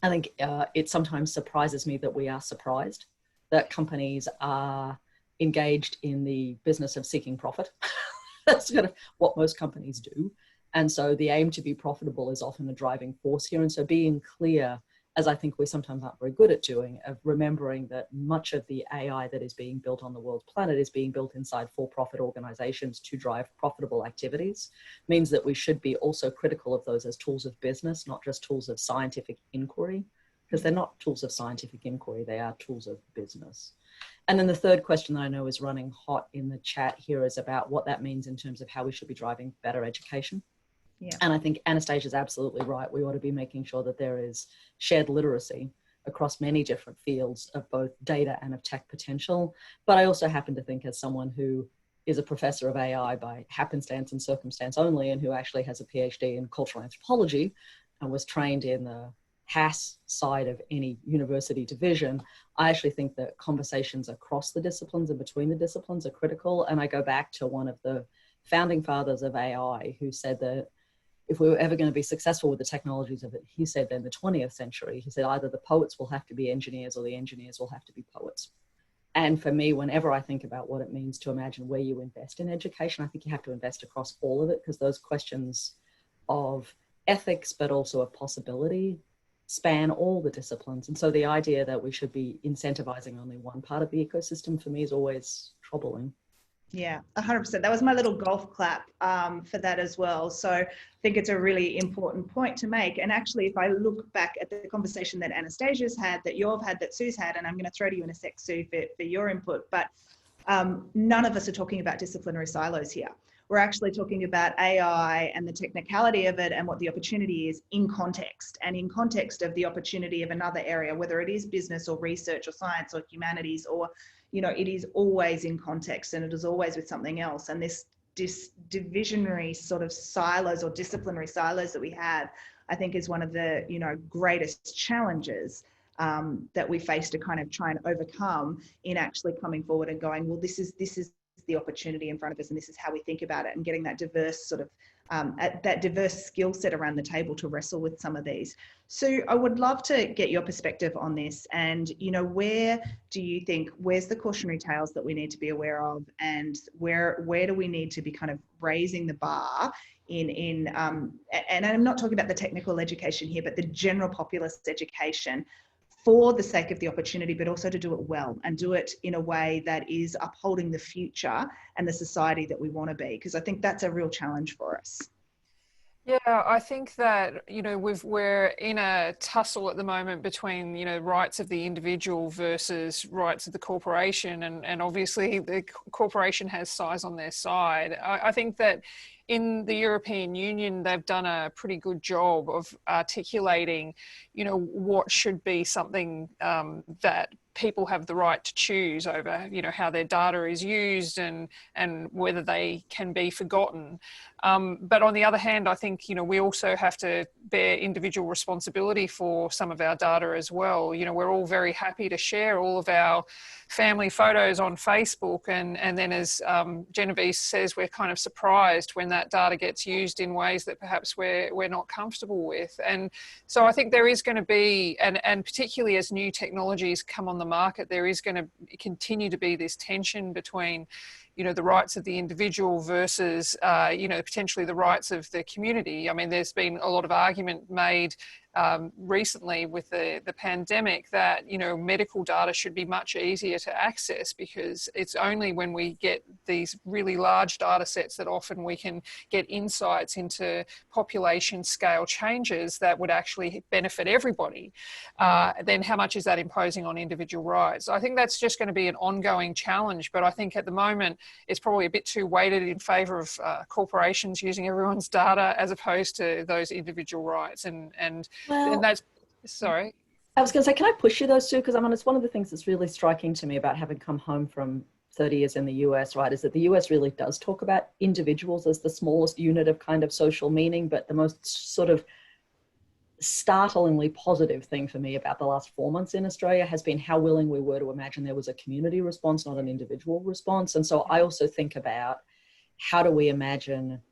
I think it sometimes surprises me that we are surprised that companies are engaged in the business of seeking profit. That's kind of what most companies do. And so the aim to be profitable is often a driving force here. And so being clear, as I think we sometimes aren't very good at doing, of remembering that much of the AI that is being built on the world's planet is being built inside for-profit organizations to drive profitable activities, means that we should be also critical of those as tools of business, not just tools of scientific inquiry, because they're not tools of scientific inquiry, they are tools of business. And then the third question that I know is running hot in the chat here is about what that means in terms of how we should be driving better education. Yeah. And I think Anastasia's absolutely right. We ought to be making sure that there is shared literacy across many different fields of both data and of tech potential. But I also happen to think, as someone who is a professor of AI by happenstance and circumstance only, and who actually has a PhD in cultural anthropology and was trained in the HAS side of any university division, I actually think that conversations across the disciplines and between the disciplines are critical. And I go back to one of the founding fathers of AI who said that if we were ever going to be successful with the technologies of it, he said in the 20th century, he said either the poets will have to be engineers or the engineers will have to be poets. And for me, whenever I think about what it means to imagine where you invest in education, I think you have to invest across all of it, because those questions of ethics, but also of possibility, span all the disciplines. And so the idea that we should be incentivizing only one part of the ecosystem, for me, is always troubling. Yeah, 100%. That was my little golf clap for that as well. So I think it's a really important point to make. And actually, if I look back at the conversation that Anastasia's had, that you've had, that Sue's had, and I'm going to throw to you in a sec, Sue, for your input, but none of us are talking about disciplinary silos here. We're actually talking about AI and the technicality of it and what the opportunity is in context, and in context of the opportunity of another area, whether it is business or research or science or humanities, or, you know, it is always in context, and it is always with something else. And this divisionary sort of silos or disciplinary silos that we have, I think, is one of the, you know, greatest challenges that we face to kind of try and overcome in actually coming forward and going, well, this is the opportunity in front of us, and this is how we think about it, and getting that diverse sort of that diverse skill set around the table to wrestle with some of these. So I would love to get your perspective on this, and, you know, where do you think, where's the cautionary tales that we need to be aware of, and where do we need to be kind of raising the bar in and I'm not talking about the technical education here, but the general populist education, for the sake of the opportunity, but also to do it well, and do it in a way that is upholding the future and the society that we want to be, because I think that's a real challenge for us. Yeah, I think that, you know, we're in a tussle at the moment between, you know, rights of the individual versus rights of the corporation, and obviously the corporation has size on their side. I think that in the European Union, they've done a pretty good job of articulating, you know, what should be something that people have the right to choose over, you know, how their data is used and whether they can be forgotten. But on the other hand, I think, you know, we also have to bear individual responsibility for some of our data as well. You know, we're all very happy to share all of our family photos on Facebook, and then, as Genevieve says, we're kind of surprised when that data gets used in ways that perhaps we're not comfortable with. And so I think there is going to be, and particularly as new technologies come on the market, there is going to continue to be this tension between, you know, the rights of the individual versus, you know, potentially the rights of the community. I mean, there's been a lot of argument made recently with the pandemic that, you know, medical data should be much easier to access, because it's only when we get these really large data sets that often we can get insights into population scale changes that would actually benefit everybody. Then how much is that imposing on individual rights? I think that's just going to be an ongoing challenge, but I think at the moment it's probably a bit too weighted in favour of corporations using everyone's data as opposed to those individual rights. And that's, sorry. I was going to say, can I push you those two? Because I mean, it's one of the things that's really striking to me about having come home from 30 years in the US, right, is that the US really does talk about individuals as the smallest unit of kind of social meaning, but the most sort of startlingly positive thing for me about the last 4 months in Australia has been how willing we were to imagine there was a community response, not an individual response. And so I also think about how do we imagine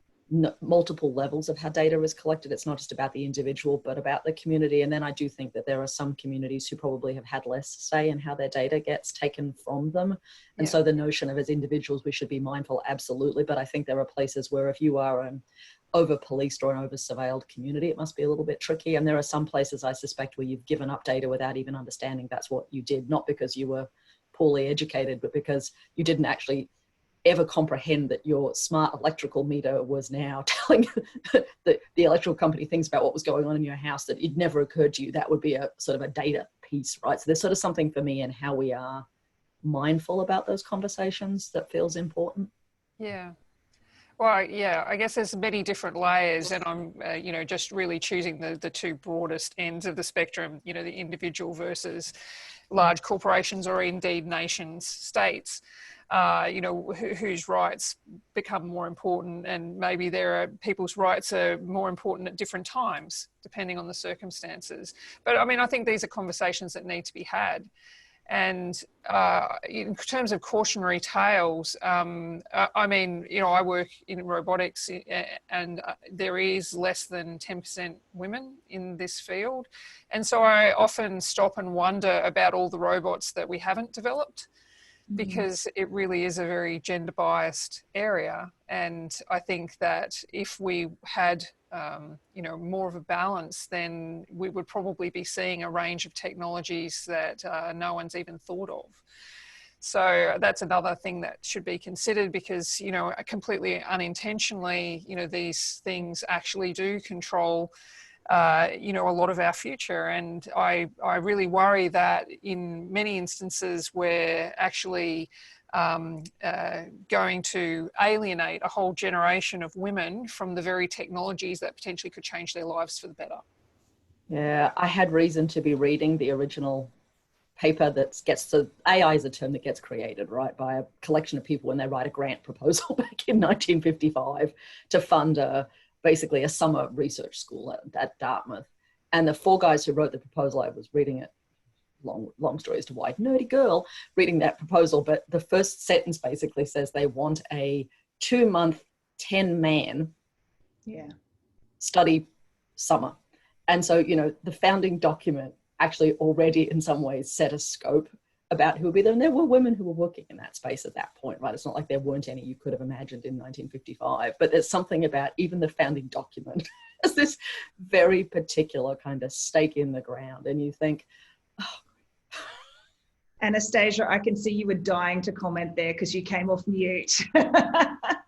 multiple levels of how data is collected. It's not just about the individual, but about the community. And then I do think that there are some communities who probably have had less say in how their data gets taken from them. And so the notion of as individuals, we should be mindful, absolutely. But I think there are places where if you are an over-policed or an over-surveilled community, it must be a little bit tricky. And there are some places, I suspect, where you've given up data without even understanding that's what you did, not because you were poorly educated, but because you didn't actually ever comprehend that your smart electrical meter was now telling the electrical company things about what was going on in your house that it never occurred to you. That would be a sort of a data piece, right? So there's sort of something for me in how we are mindful about those conversations that feels important. Yeah. Well, yeah, I guess there's many different layers, and I'm, you know, just really choosing the two broadest ends of the spectrum, you know, the individual versus large corporations or indeed nations, states. You know, whose rights become more important, and maybe there are people's rights are more important at different times, depending on the circumstances. But I mean, I think these are conversations that need to be had. And in terms of cautionary tales, I mean, you know, I work in robotics, and there is less than 10% women in this field. And so I often stop and wonder about all the robots that we haven't developed, because it really is a very gender biased area. And I think that if we had, you know, more of a balance, then we would probably be seeing a range of technologies that no one's even thought of. So that's another thing that should be considered, because, you know, completely unintentionally, you know, these things actually do control you know, a lot of our future. And I really worry that in many instances we're actually going to alienate a whole generation of women from the very technologies that potentially could change their lives for the better. Yeah, I had reason to be reading the original paper that gets to, AI is a term that gets created, right, by a collection of people when they write a grant proposal back in 1955 to fund basically a summer research school at Dartmouth. And the four guys who wrote the proposal, I was reading it, long story as to why, nerdy girl, reading that proposal, but the first sentence basically says they want a 2-month, 10-man study summer. And so, you know, the founding document actually already in some ways set a scope about who would be there. And there were women who were working in that space at that point, right? It's not like there weren't any you could have imagined in 1955, but there's something about even the founding document as this very particular kind of stake in the ground. And you think, oh. Anastasia, I can see you were dying to comment there because you came off mute.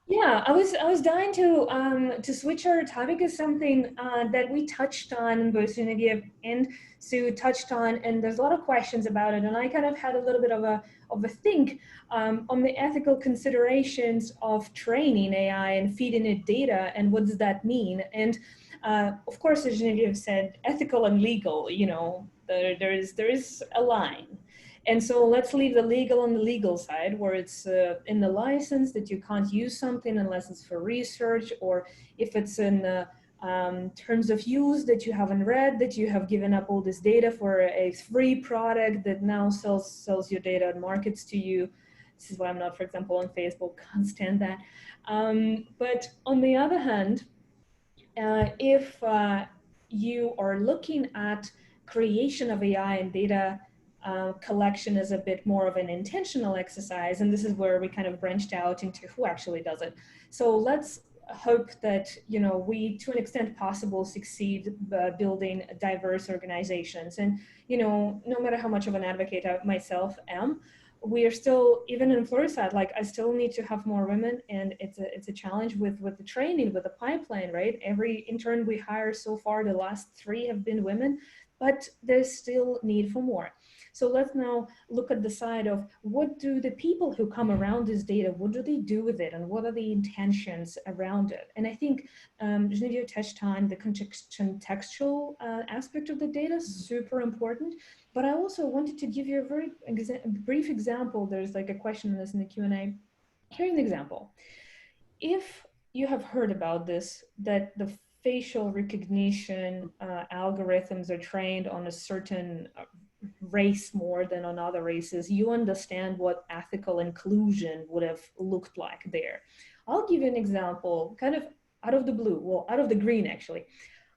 Yeah, I was dying to switch our topic is something that we touched on, both Genevieve and Sue touched on, and there's a lot of questions about it. And I kind of had a little bit of a think on the ethical considerations of training AI and feeding it data, and what does that mean? And of course, as Genevieve said, ethical and legal, you know, there is a line. And so let's leave the legal on the legal side, where it's in the license that you can't use something unless it's for research, or if it's in the terms of use that you haven't read, that you have given up all this data for a free product that now sells your data and markets to you. This is why I'm not, for example, on Facebook, can't stand that. But on the other hand, if you are looking at creation of AI and data collection is a bit more of an intentional exercise, and this is where we kind of branched out into who actually does it. So let's hope that, you know, we, to an extent possible, succeed building diverse organizations. And, you know, no matter how much of an advocate I myself am, we are still, even in Florissant, like I still need to have more women, and it's a challenge with the training, with the pipeline, right? Every intern we hire so far, the last 3 have been women, but there's still need for more. So let's now look at the side of what do the people who come around this data, what do they do with it, and what are the intentions around it? And I think Genevieve touched on the contextual aspect of the data, super important. But I also wanted to give you a very brief example. There's like a question on this in the Q&A. Here's an example. If you have heard about this, that the facial recognition algorithms are trained on a certain race more than on other races, you understand what ethical inclusion would have looked like there. I'll give you an example, kind of out of the blue, well, out of the green actually.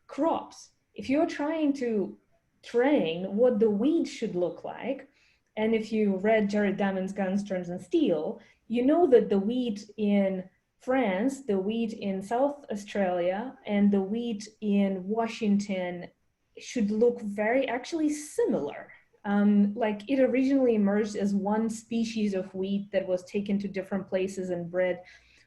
Crops. If you're trying to train what the wheat should look like, and if you read Jared Diamond's Guns, Germs, and Steel, you know that the wheat in France, the wheat in South Australia, and the wheat in Washington should look very actually similar. Like it originally emerged as one species of wheat that was taken to different places and bred.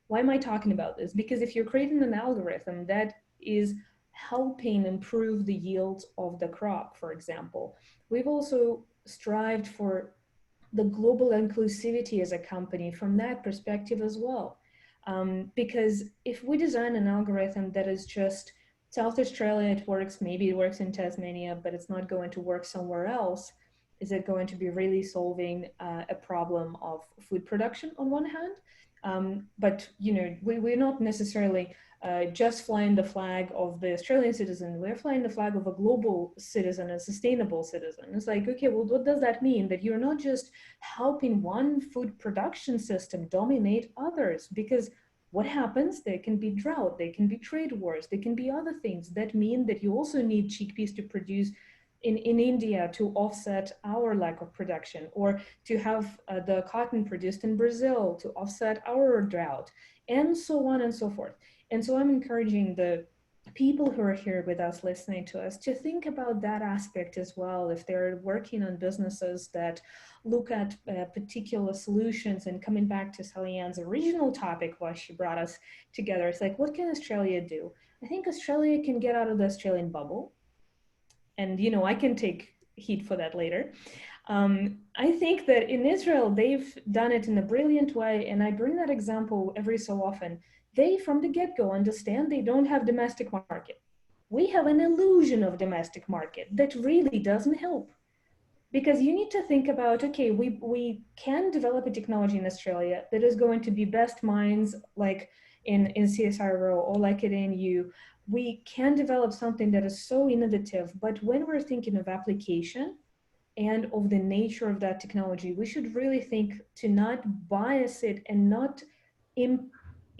Why am I talking about this? Because if you're creating an algorithm that is helping improve the yields of the crop, for example, we've also strived for the global inclusivity as a company from that perspective as well. Because if we design an algorithm that is just South Australia, it works, maybe it works in Tasmania, but it's not going to work somewhere else, is it going to be really solving a problem of food production on one hand? But you know, we're not necessarily just flying the flag of the Australian citizen, we're flying the flag of a global citizen, a sustainable citizen. It's like, okay, well, what does that mean? That you're not just helping one food production system dominate others, because what happens? There can be drought, there can be trade wars, there can be other things that mean that you also need chickpeas to produce in India to offset our lack of production, or to have the cotton produced in Brazil to offset our drought, and so on and so forth. And so I'm encouraging the people who are here with us, listening to us, to think about that aspect as well. If they're working on businesses that look at particular solutions, and coming back to Sally-Ann's original topic, why she brought us together, it's like, what can Australia do? I think Australia can get out of the Australian bubble. And, you know, I can take heat for that later. I think that in Israel, they've done it in a brilliant way. And I bring that example every so often. They, from the get-go, understand they don't have domestic market. We have an illusion of domestic market that really doesn't help. Because you need to think about, okay, we can develop a technology in Australia that is going to be best minds, like in CSIRO or like at NU. We can develop something that is so innovative, but when we're thinking of application and of the nature of that technology, we should really think to not bias it and not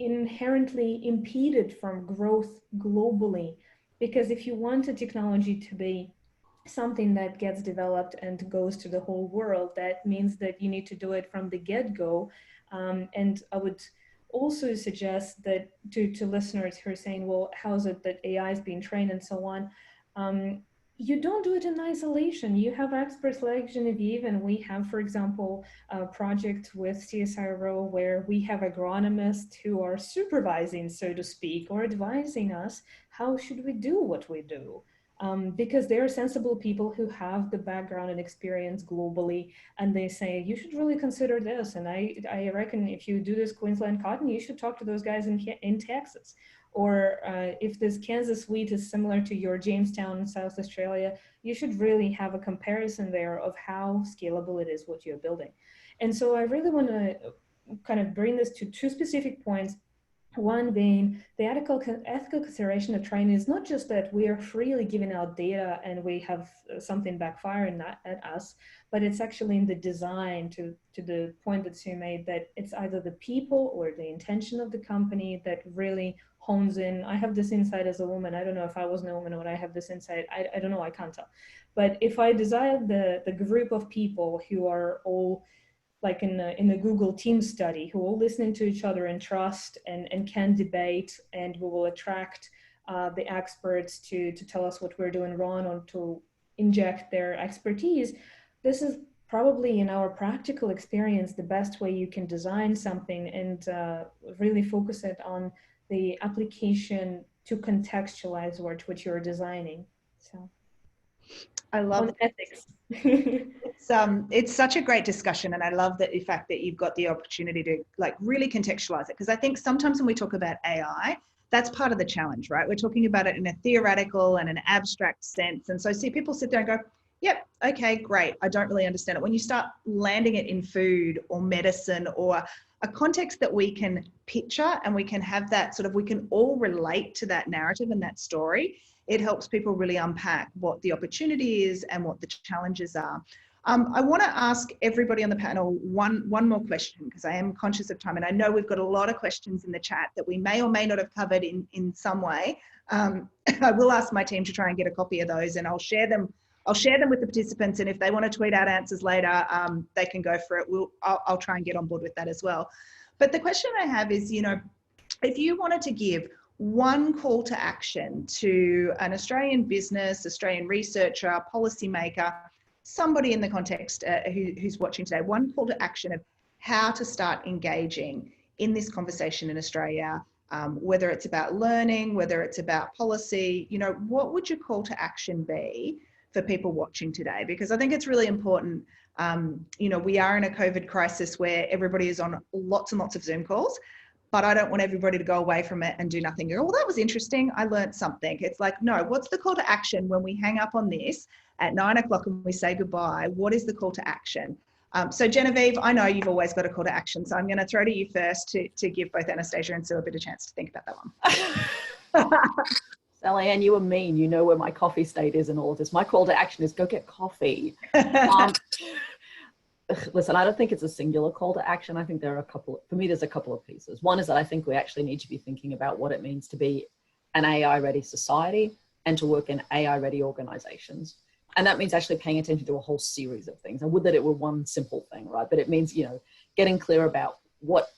inherently impede it from growth globally. Because if you want a technology to be something that gets developed and goes to the whole world, that means that you need to do it from the get-go. And I would also suggest that to listeners who are saying, well, how is it that AI is being trained and so on? You don't do it in isolation. You have experts like Genevieve, and we have, for example, a project with CSIRO where we have agronomists who are supervising, so to speak, or advising us, how should we do what we do? Because they're sensible people who have the background and experience globally, and they say, you should really consider this. And I reckon if you do this Queensland cotton, you should talk to those guys in Texas. Or if this Kansas wheat is similar to your Jamestown in South Australia, you should really have a comparison there of how scalable it is what you're building. And so I really want to kind of bring this to 2 specific points. One being the ethical consideration of training is not just that we are freely giving out data and we have something backfiring at us, but it's actually in the design, to the point that Sue made, that it's either the people or the intention of the company that really hones in. I have this insight as a woman. I don't know if I wasn't a woman would I have this insight. I don't know, I can't tell. But if I desire the group of people who are all like in the Google team study, who will listen to each other and trust and can debate, and we will attract the experts to tell us what we're doing wrong or to inject their expertise. This is probably, in our practical experience, the best way you can design something and really focus it on the application to contextualize what you're designing. So I love ethics. It's such a great discussion, and I love that the fact that you've got the opportunity to like really contextualize it, because I think sometimes when we talk about AI, that's part of the challenge, right? We're talking about it in a theoretical and an abstract sense, and so see people sit there and go, yep, okay, great, I don't really understand it. When you start landing it in food or medicine or a context that we can picture and we can have that sort of, we can all relate to that narrative and that story, it helps people really unpack what the opportunity is and what the challenges are. I want to ask everybody on the panel one more question, because I am conscious of time, and I know we've got a lot of questions in the chat that we may or may not have covered in some way. I will ask my team to try and get a copy of those, and I'll share them with the participants, and if they want to tweet out answers later, they can go for it. I'll try and get on board with that as well. But the question I have is, you know, if you wanted to give one call to action to an Australian business, Australian researcher, policymaker, somebody in the context who's watching today, one call to action of how to start engaging in this conversation in Australia, whether it's about learning, whether it's about policy, you know, what would your call to action be for people watching today? Because I think it's really important. You know, we are in a COVID crisis where everybody is on lots and lots of Zoom calls, but I don't want everybody to go away from it and do nothing. Go, well, that was interesting, I learned something. It's like, no, what's the call to action when we hang up on this at 9 o'clock and we say goodbye? What is the call to action? So Genevieve, I know you've always got a call to action, so I'm going to throw to you first to give both Anastasia and Sue a bit of chance to think about that one. Sally Ann, you are mean. You know where my coffee state is in all of this. My call to action is go get coffee. Listen, I don't think it's a singular call to action. I think there are for me, there's a couple of pieces. One is that I think we actually need to be thinking about what it means to be an AI-ready society and to work in AI-ready organizations. And that means actually paying attention to a whole series of things. I would that it were one simple thing, right? But it means, you know, getting clear about what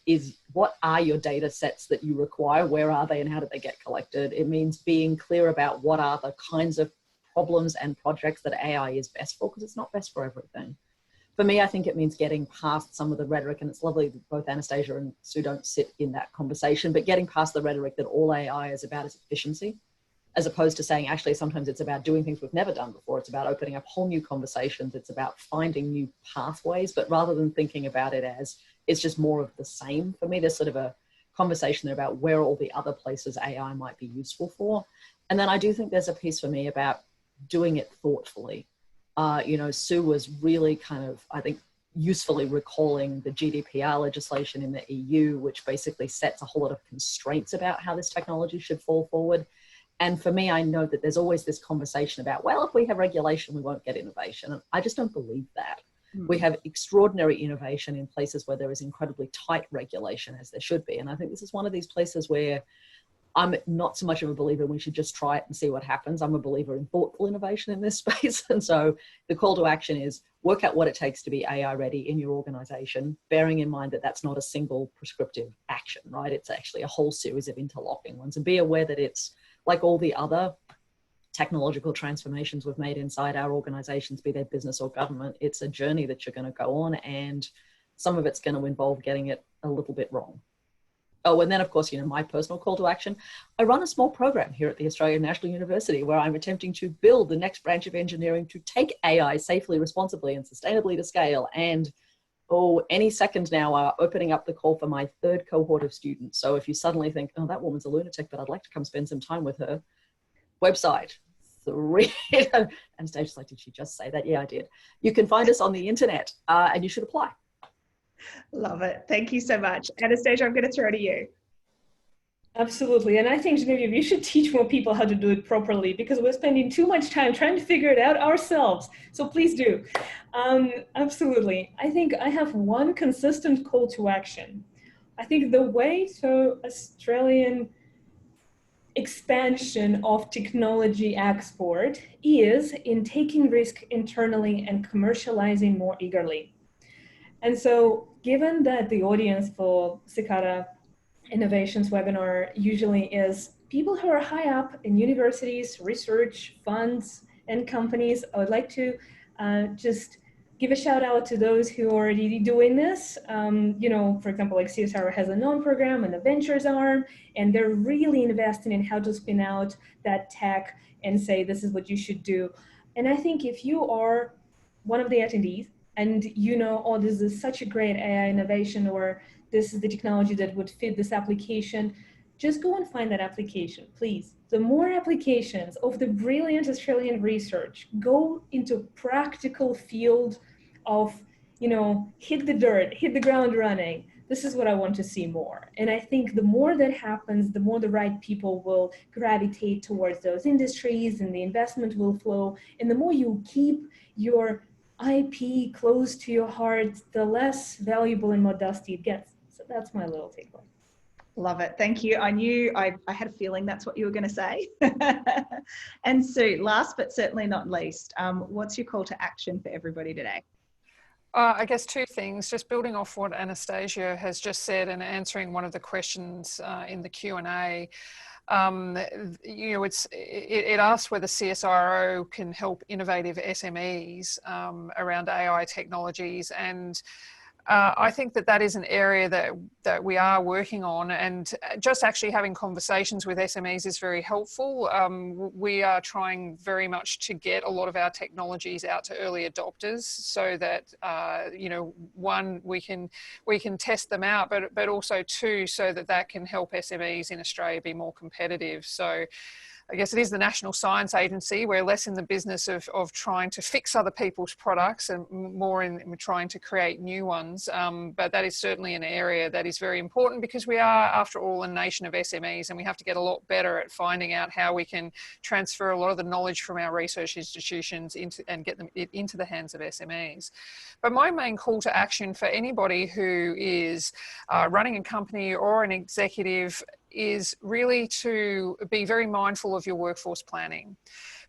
are your data sets that you require, where are they, and how do they get collected? It means being clear about what are the kinds of problems and projects that AI is best for, because it's not best for everything. For me, I think it means getting past some of the rhetoric, and it's lovely that both Anastasia and Sue don't sit in that conversation, but getting past the rhetoric that all AI is about is efficiency, as opposed to saying, actually, sometimes it's about doing things we've never done before. It's about opening up whole new conversations. It's about finding new pathways, but rather than thinking about it as it's just more of the same, for me, there's sort of a conversation there about where all the other places AI might be useful for. And then I do think there's a piece for me about doing it thoughtfully. You know, Sue was really kind of, I think, usefully recalling the GDPR legislation in the EU, which basically sets a whole lot of constraints about how this technology should fall forward. And for me, I know that there's always this conversation about, well, if we have regulation, we won't get innovation. And I just don't believe that. We have extraordinary innovation in places where there is incredibly tight regulation, as there should be. And I think this is one of these places where I'm not so much of a believer we should just try it and see what happens. I'm a believer in thoughtful innovation in this space. And so the call to action is work out what it takes to be AI ready in your organization, bearing in mind that that's not a single prescriptive action, right? It's actually a whole series of interlocking ones. And be aware that it's like all the other technological transformations we've made inside our organizations, be they business or government. It's a journey that you're going to go on, and some of it's going to involve getting it a little bit wrong. Oh, and then of course, you know, my personal call to action, I run a small program here at the Australian National University where I'm attempting to build the next branch of engineering to take AI safely, responsibly, and sustainably to scale. And any second now, opening up the call for my third cohort of students. So if you suddenly think, oh, that woman's a lunatic, but I'd like to come spend some time with her, website. And Stacey's like, did she just say that? Yeah, I did. You can find us on the internet, and you should apply. Love it. Thank you so much. Anastasia, I'm going to throw to you. Absolutely. And I think, Genevieve, you should teach more people how to do it properly, because we're spending too much time trying to figure it out ourselves. So please do. Absolutely. I think I have one consistent call to action. I think the way to Australian expansion of technology export is in taking risk internally and commercializing more eagerly. And so given that the audience for Cicada Innovations webinar usually is people who are high up in universities, research, funds, and companies, I would like to just give a shout out to those who are already doing this. You know, for example, like CSR has a known program and a ventures arm, and they're really investing in how to spin out that tech and say, this is what you should do. And I think if you are one of the attendees and you know, oh, this is such a great AI innovation, or this is the technology that would fit this application, just go and find that application, please. The more applications of the brilliant Australian research go into practical field of, you know, hit the dirt, hit the ground running. This is what I want to see more. And I think the more that happens, the more the right people will gravitate towards those industries and the investment will flow. And the more you keep your IP close to your heart, the less valuable and more dusty it gets. So that's my little takeaway. Love it. Thank you. I had a feeling that's what you were going to say. And Sue, last but certainly not least, what's your call to action for everybody today? I guess two things, just building off what Anastasia has just said and answering one of the questions in the Q&A. You know, it asks whether CSIRO can help innovative SMEs around AI technologies, and I think that is an area that we are working on, and just actually having conversations with SMEs is very helpful. We are trying very much to get a lot of our technologies out to early adopters, so that you know, one, we can test them out, but also two, so that can help SMEs in Australia be more competitive. So I guess it is the National Science Agency. We're less in the business of trying to fix other people's products and more in trying to create new ones. But that is certainly an area that is very important, because we are, after all, a nation of SMEs, and we have to get a lot better at finding out how we can transfer a lot of the knowledge from our research institutions and get them into the hands of SMEs. But my main call to action for anybody who is running a company or an executive is really to be very mindful of your workforce planning,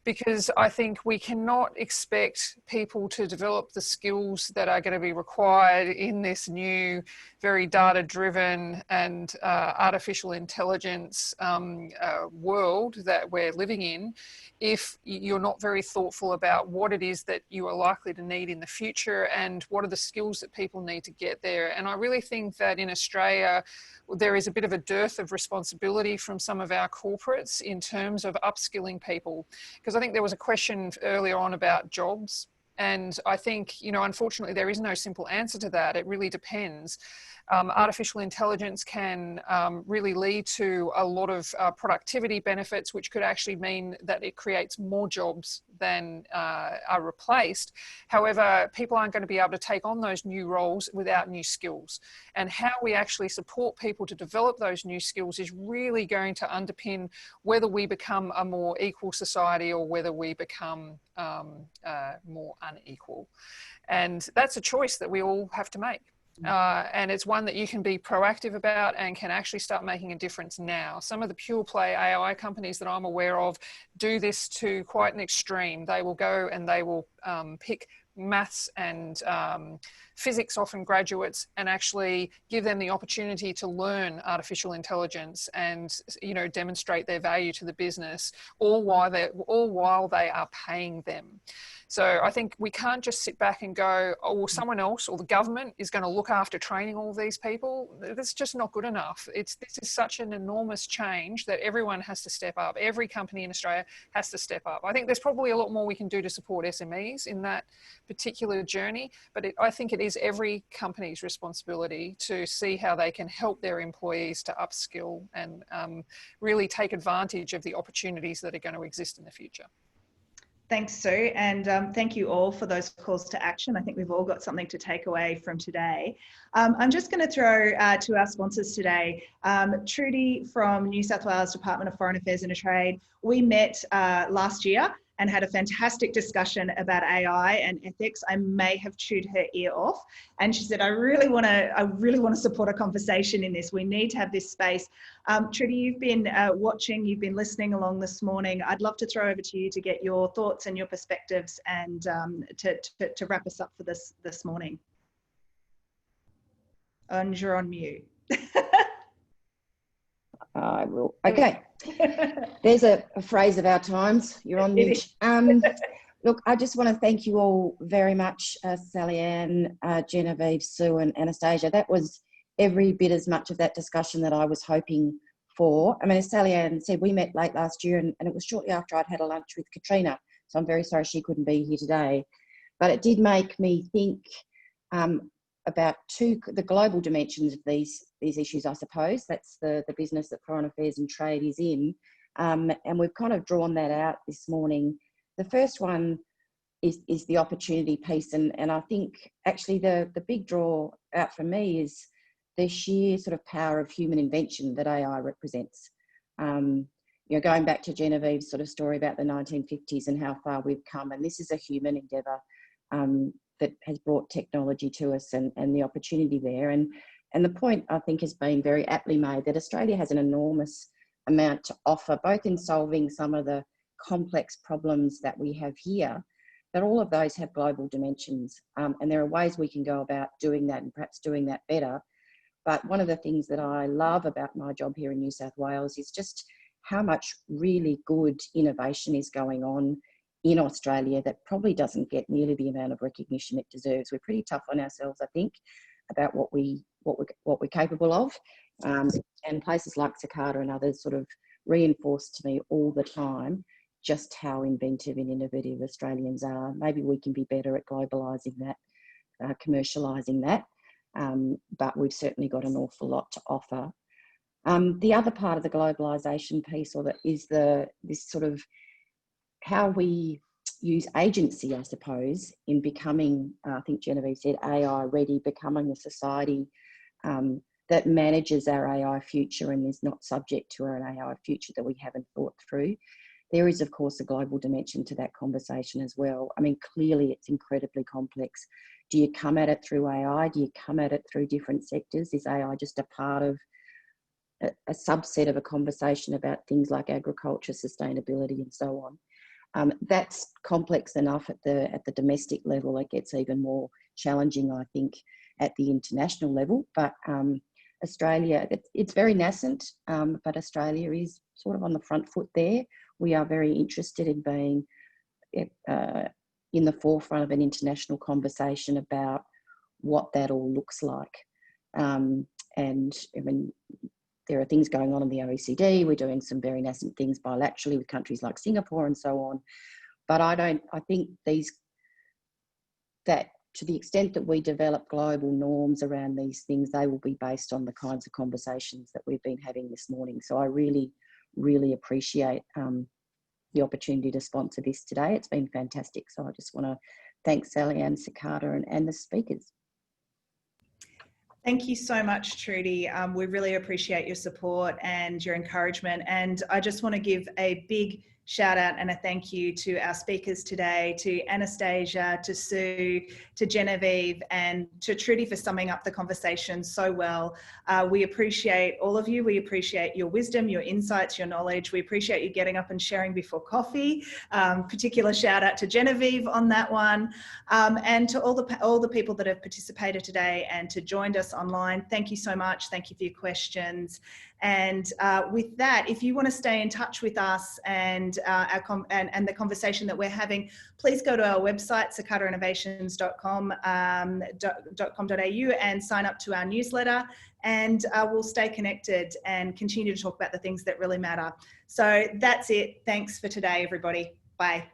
because I think we cannot expect people to develop the skills that are going to be required in this new, very data-driven and artificial intelligence world that we're living in, if you're not very thoughtful about what it is that you are likely to need in the future and what are the skills that people need to get there. And I really think that in Australia, there is a bit of a dearth of responsibility from some of our corporates in terms of upskilling people. Because I think there was a question earlier on about jobs. And I think, you know, unfortunately, there is no simple answer to that. It really depends. Artificial intelligence can really lead to a lot of productivity benefits, which could actually mean that it creates more jobs than are replaced. However, people aren't going to be able to take on those new roles without new skills. And how we actually support people to develop those new skills is really going to underpin whether we become a more equal society or whether we become more unequal. And that's a choice that we all have to make. And it's one that you can be proactive about and can actually start making a difference now. Some of the pure play AI companies that I'm aware of do this to quite an extreme. They will go and they will pick maths and physics, often graduates, and actually give them the opportunity to learn artificial intelligence and, you know, demonstrate their value to the business, all while they are paying them. So I think we can't just sit back and go, oh, well, someone else or the government is going to look after training all these people. That's just not good enough. This is such an enormous change that everyone has to step up. Every company in Australia has to step up. I think there's probably a lot more we can do to support SMEs in that particular journey, but I think it is every company's responsibility to see how they can help their employees to upskill and really take advantage of the opportunities that are going to exist in the future. Thanks, Sue, and thank you all for those calls to action. I think we've all got something to take away from today. I'm just going to throw to our sponsors today. Trudy from New South Wales Department of Foreign Affairs and Trade. We met last year and had a fantastic discussion about AI and ethics. I may have chewed her ear off, and she said, I really want to support a conversation in this. We need to have this space. Trudy, you've been watching, you've been listening along this morning. I'd love to throw over to you to get your thoughts and your perspectives and to wrap us up for this morning. And you're on mute. I will. Okay. There's a phrase of our times. You're on mute. Look, I just want to thank you all very much, Sally Ann, Genevieve, Sue and Anastasia. That was every bit as much of that discussion that I was hoping for. I mean, as Sally Ann said, we met late last year and it was shortly after I'd had a lunch with Katrina. So I'm very sorry she couldn't be here today. But it did make me think about the global dimensions of these issues, I suppose. That's the business that Foreign Affairs and Trade is in. And we've kind of drawn that out this morning. The first one is the opportunity piece. And I think actually the big draw out for me is the sheer sort of power of human invention that AI represents. You know, going back to Genevieve's sort of story about the 1950s and how far we've come, and this is a human endeavour that has brought technology to us and the opportunity there. And the point I think has been very aptly made that Australia has an enormous amount to offer, both in solving some of the complex problems that we have here, but all of those have global dimensions. And there are ways we can go about doing that and perhaps doing that better. But one of the things that I love about my job here in New South Wales is just how much really good innovation is going on in Australia that probably doesn't get nearly the amount of recognition it deserves. We're pretty tough on ourselves, I think, about what we're capable of. And places like Cicada and others sort of reinforce to me all the time just how inventive and innovative Australians are. Maybe we can be better at globalising that, commercialising that, but we've certainly got an awful lot to offer. The other part of the globalisation piece, is this sort of how we use agency, I suppose, in becoming, I think Genevieve said, AI ready, becoming a society that manages our AI future and is not subject to an AI future that we haven't thought through. There is, of course, a global dimension to that conversation as well. I mean, clearly it's incredibly complex. Do you come at it through AI? Do you come at it through different sectors? Is AI just a part of a subset of a conversation about things like agriculture, sustainability, and so on? That's complex enough at the domestic level. It gets even more challenging, I think, at the international level. But Australia, it's very nascent, but Australia is sort of on the front foot there. We are very interested in being in the forefront of an international conversation about what that all looks like. And I mean, there are things going on in the OECD. We're doing some very nascent things bilaterally with countries like Singapore and so on. But I think that to the extent that we develop global norms around these things, they will be based on the kinds of conversations that we've been having this morning. So I really, really appreciate the opportunity to sponsor this today. It's been fantastic. So I just want to thank Sally Ann, Cicada and the speakers. Thank you so much, Trudy. We really appreciate your support and your encouragement. And I just want to give a big shout out and a thank you to our speakers today, to Anastasia, to Sue, to Genevieve, and to Trudy for summing up the conversation so well. We appreciate all of you. We appreciate your wisdom, your insights, your knowledge. We appreciate you getting up and sharing before coffee. Particular shout out to Genevieve on that one. And to all the people that have participated today and to joined us online. Thank you so much. Thank you for your questions. And with that, if you want to stay in touch with us and the conversation that we're having, please go to our website, cicadainnovations.com.au and sign up to our newsletter, and we'll stay connected and continue to talk about the things that really matter. So that's it. Thanks for today, everybody. Bye.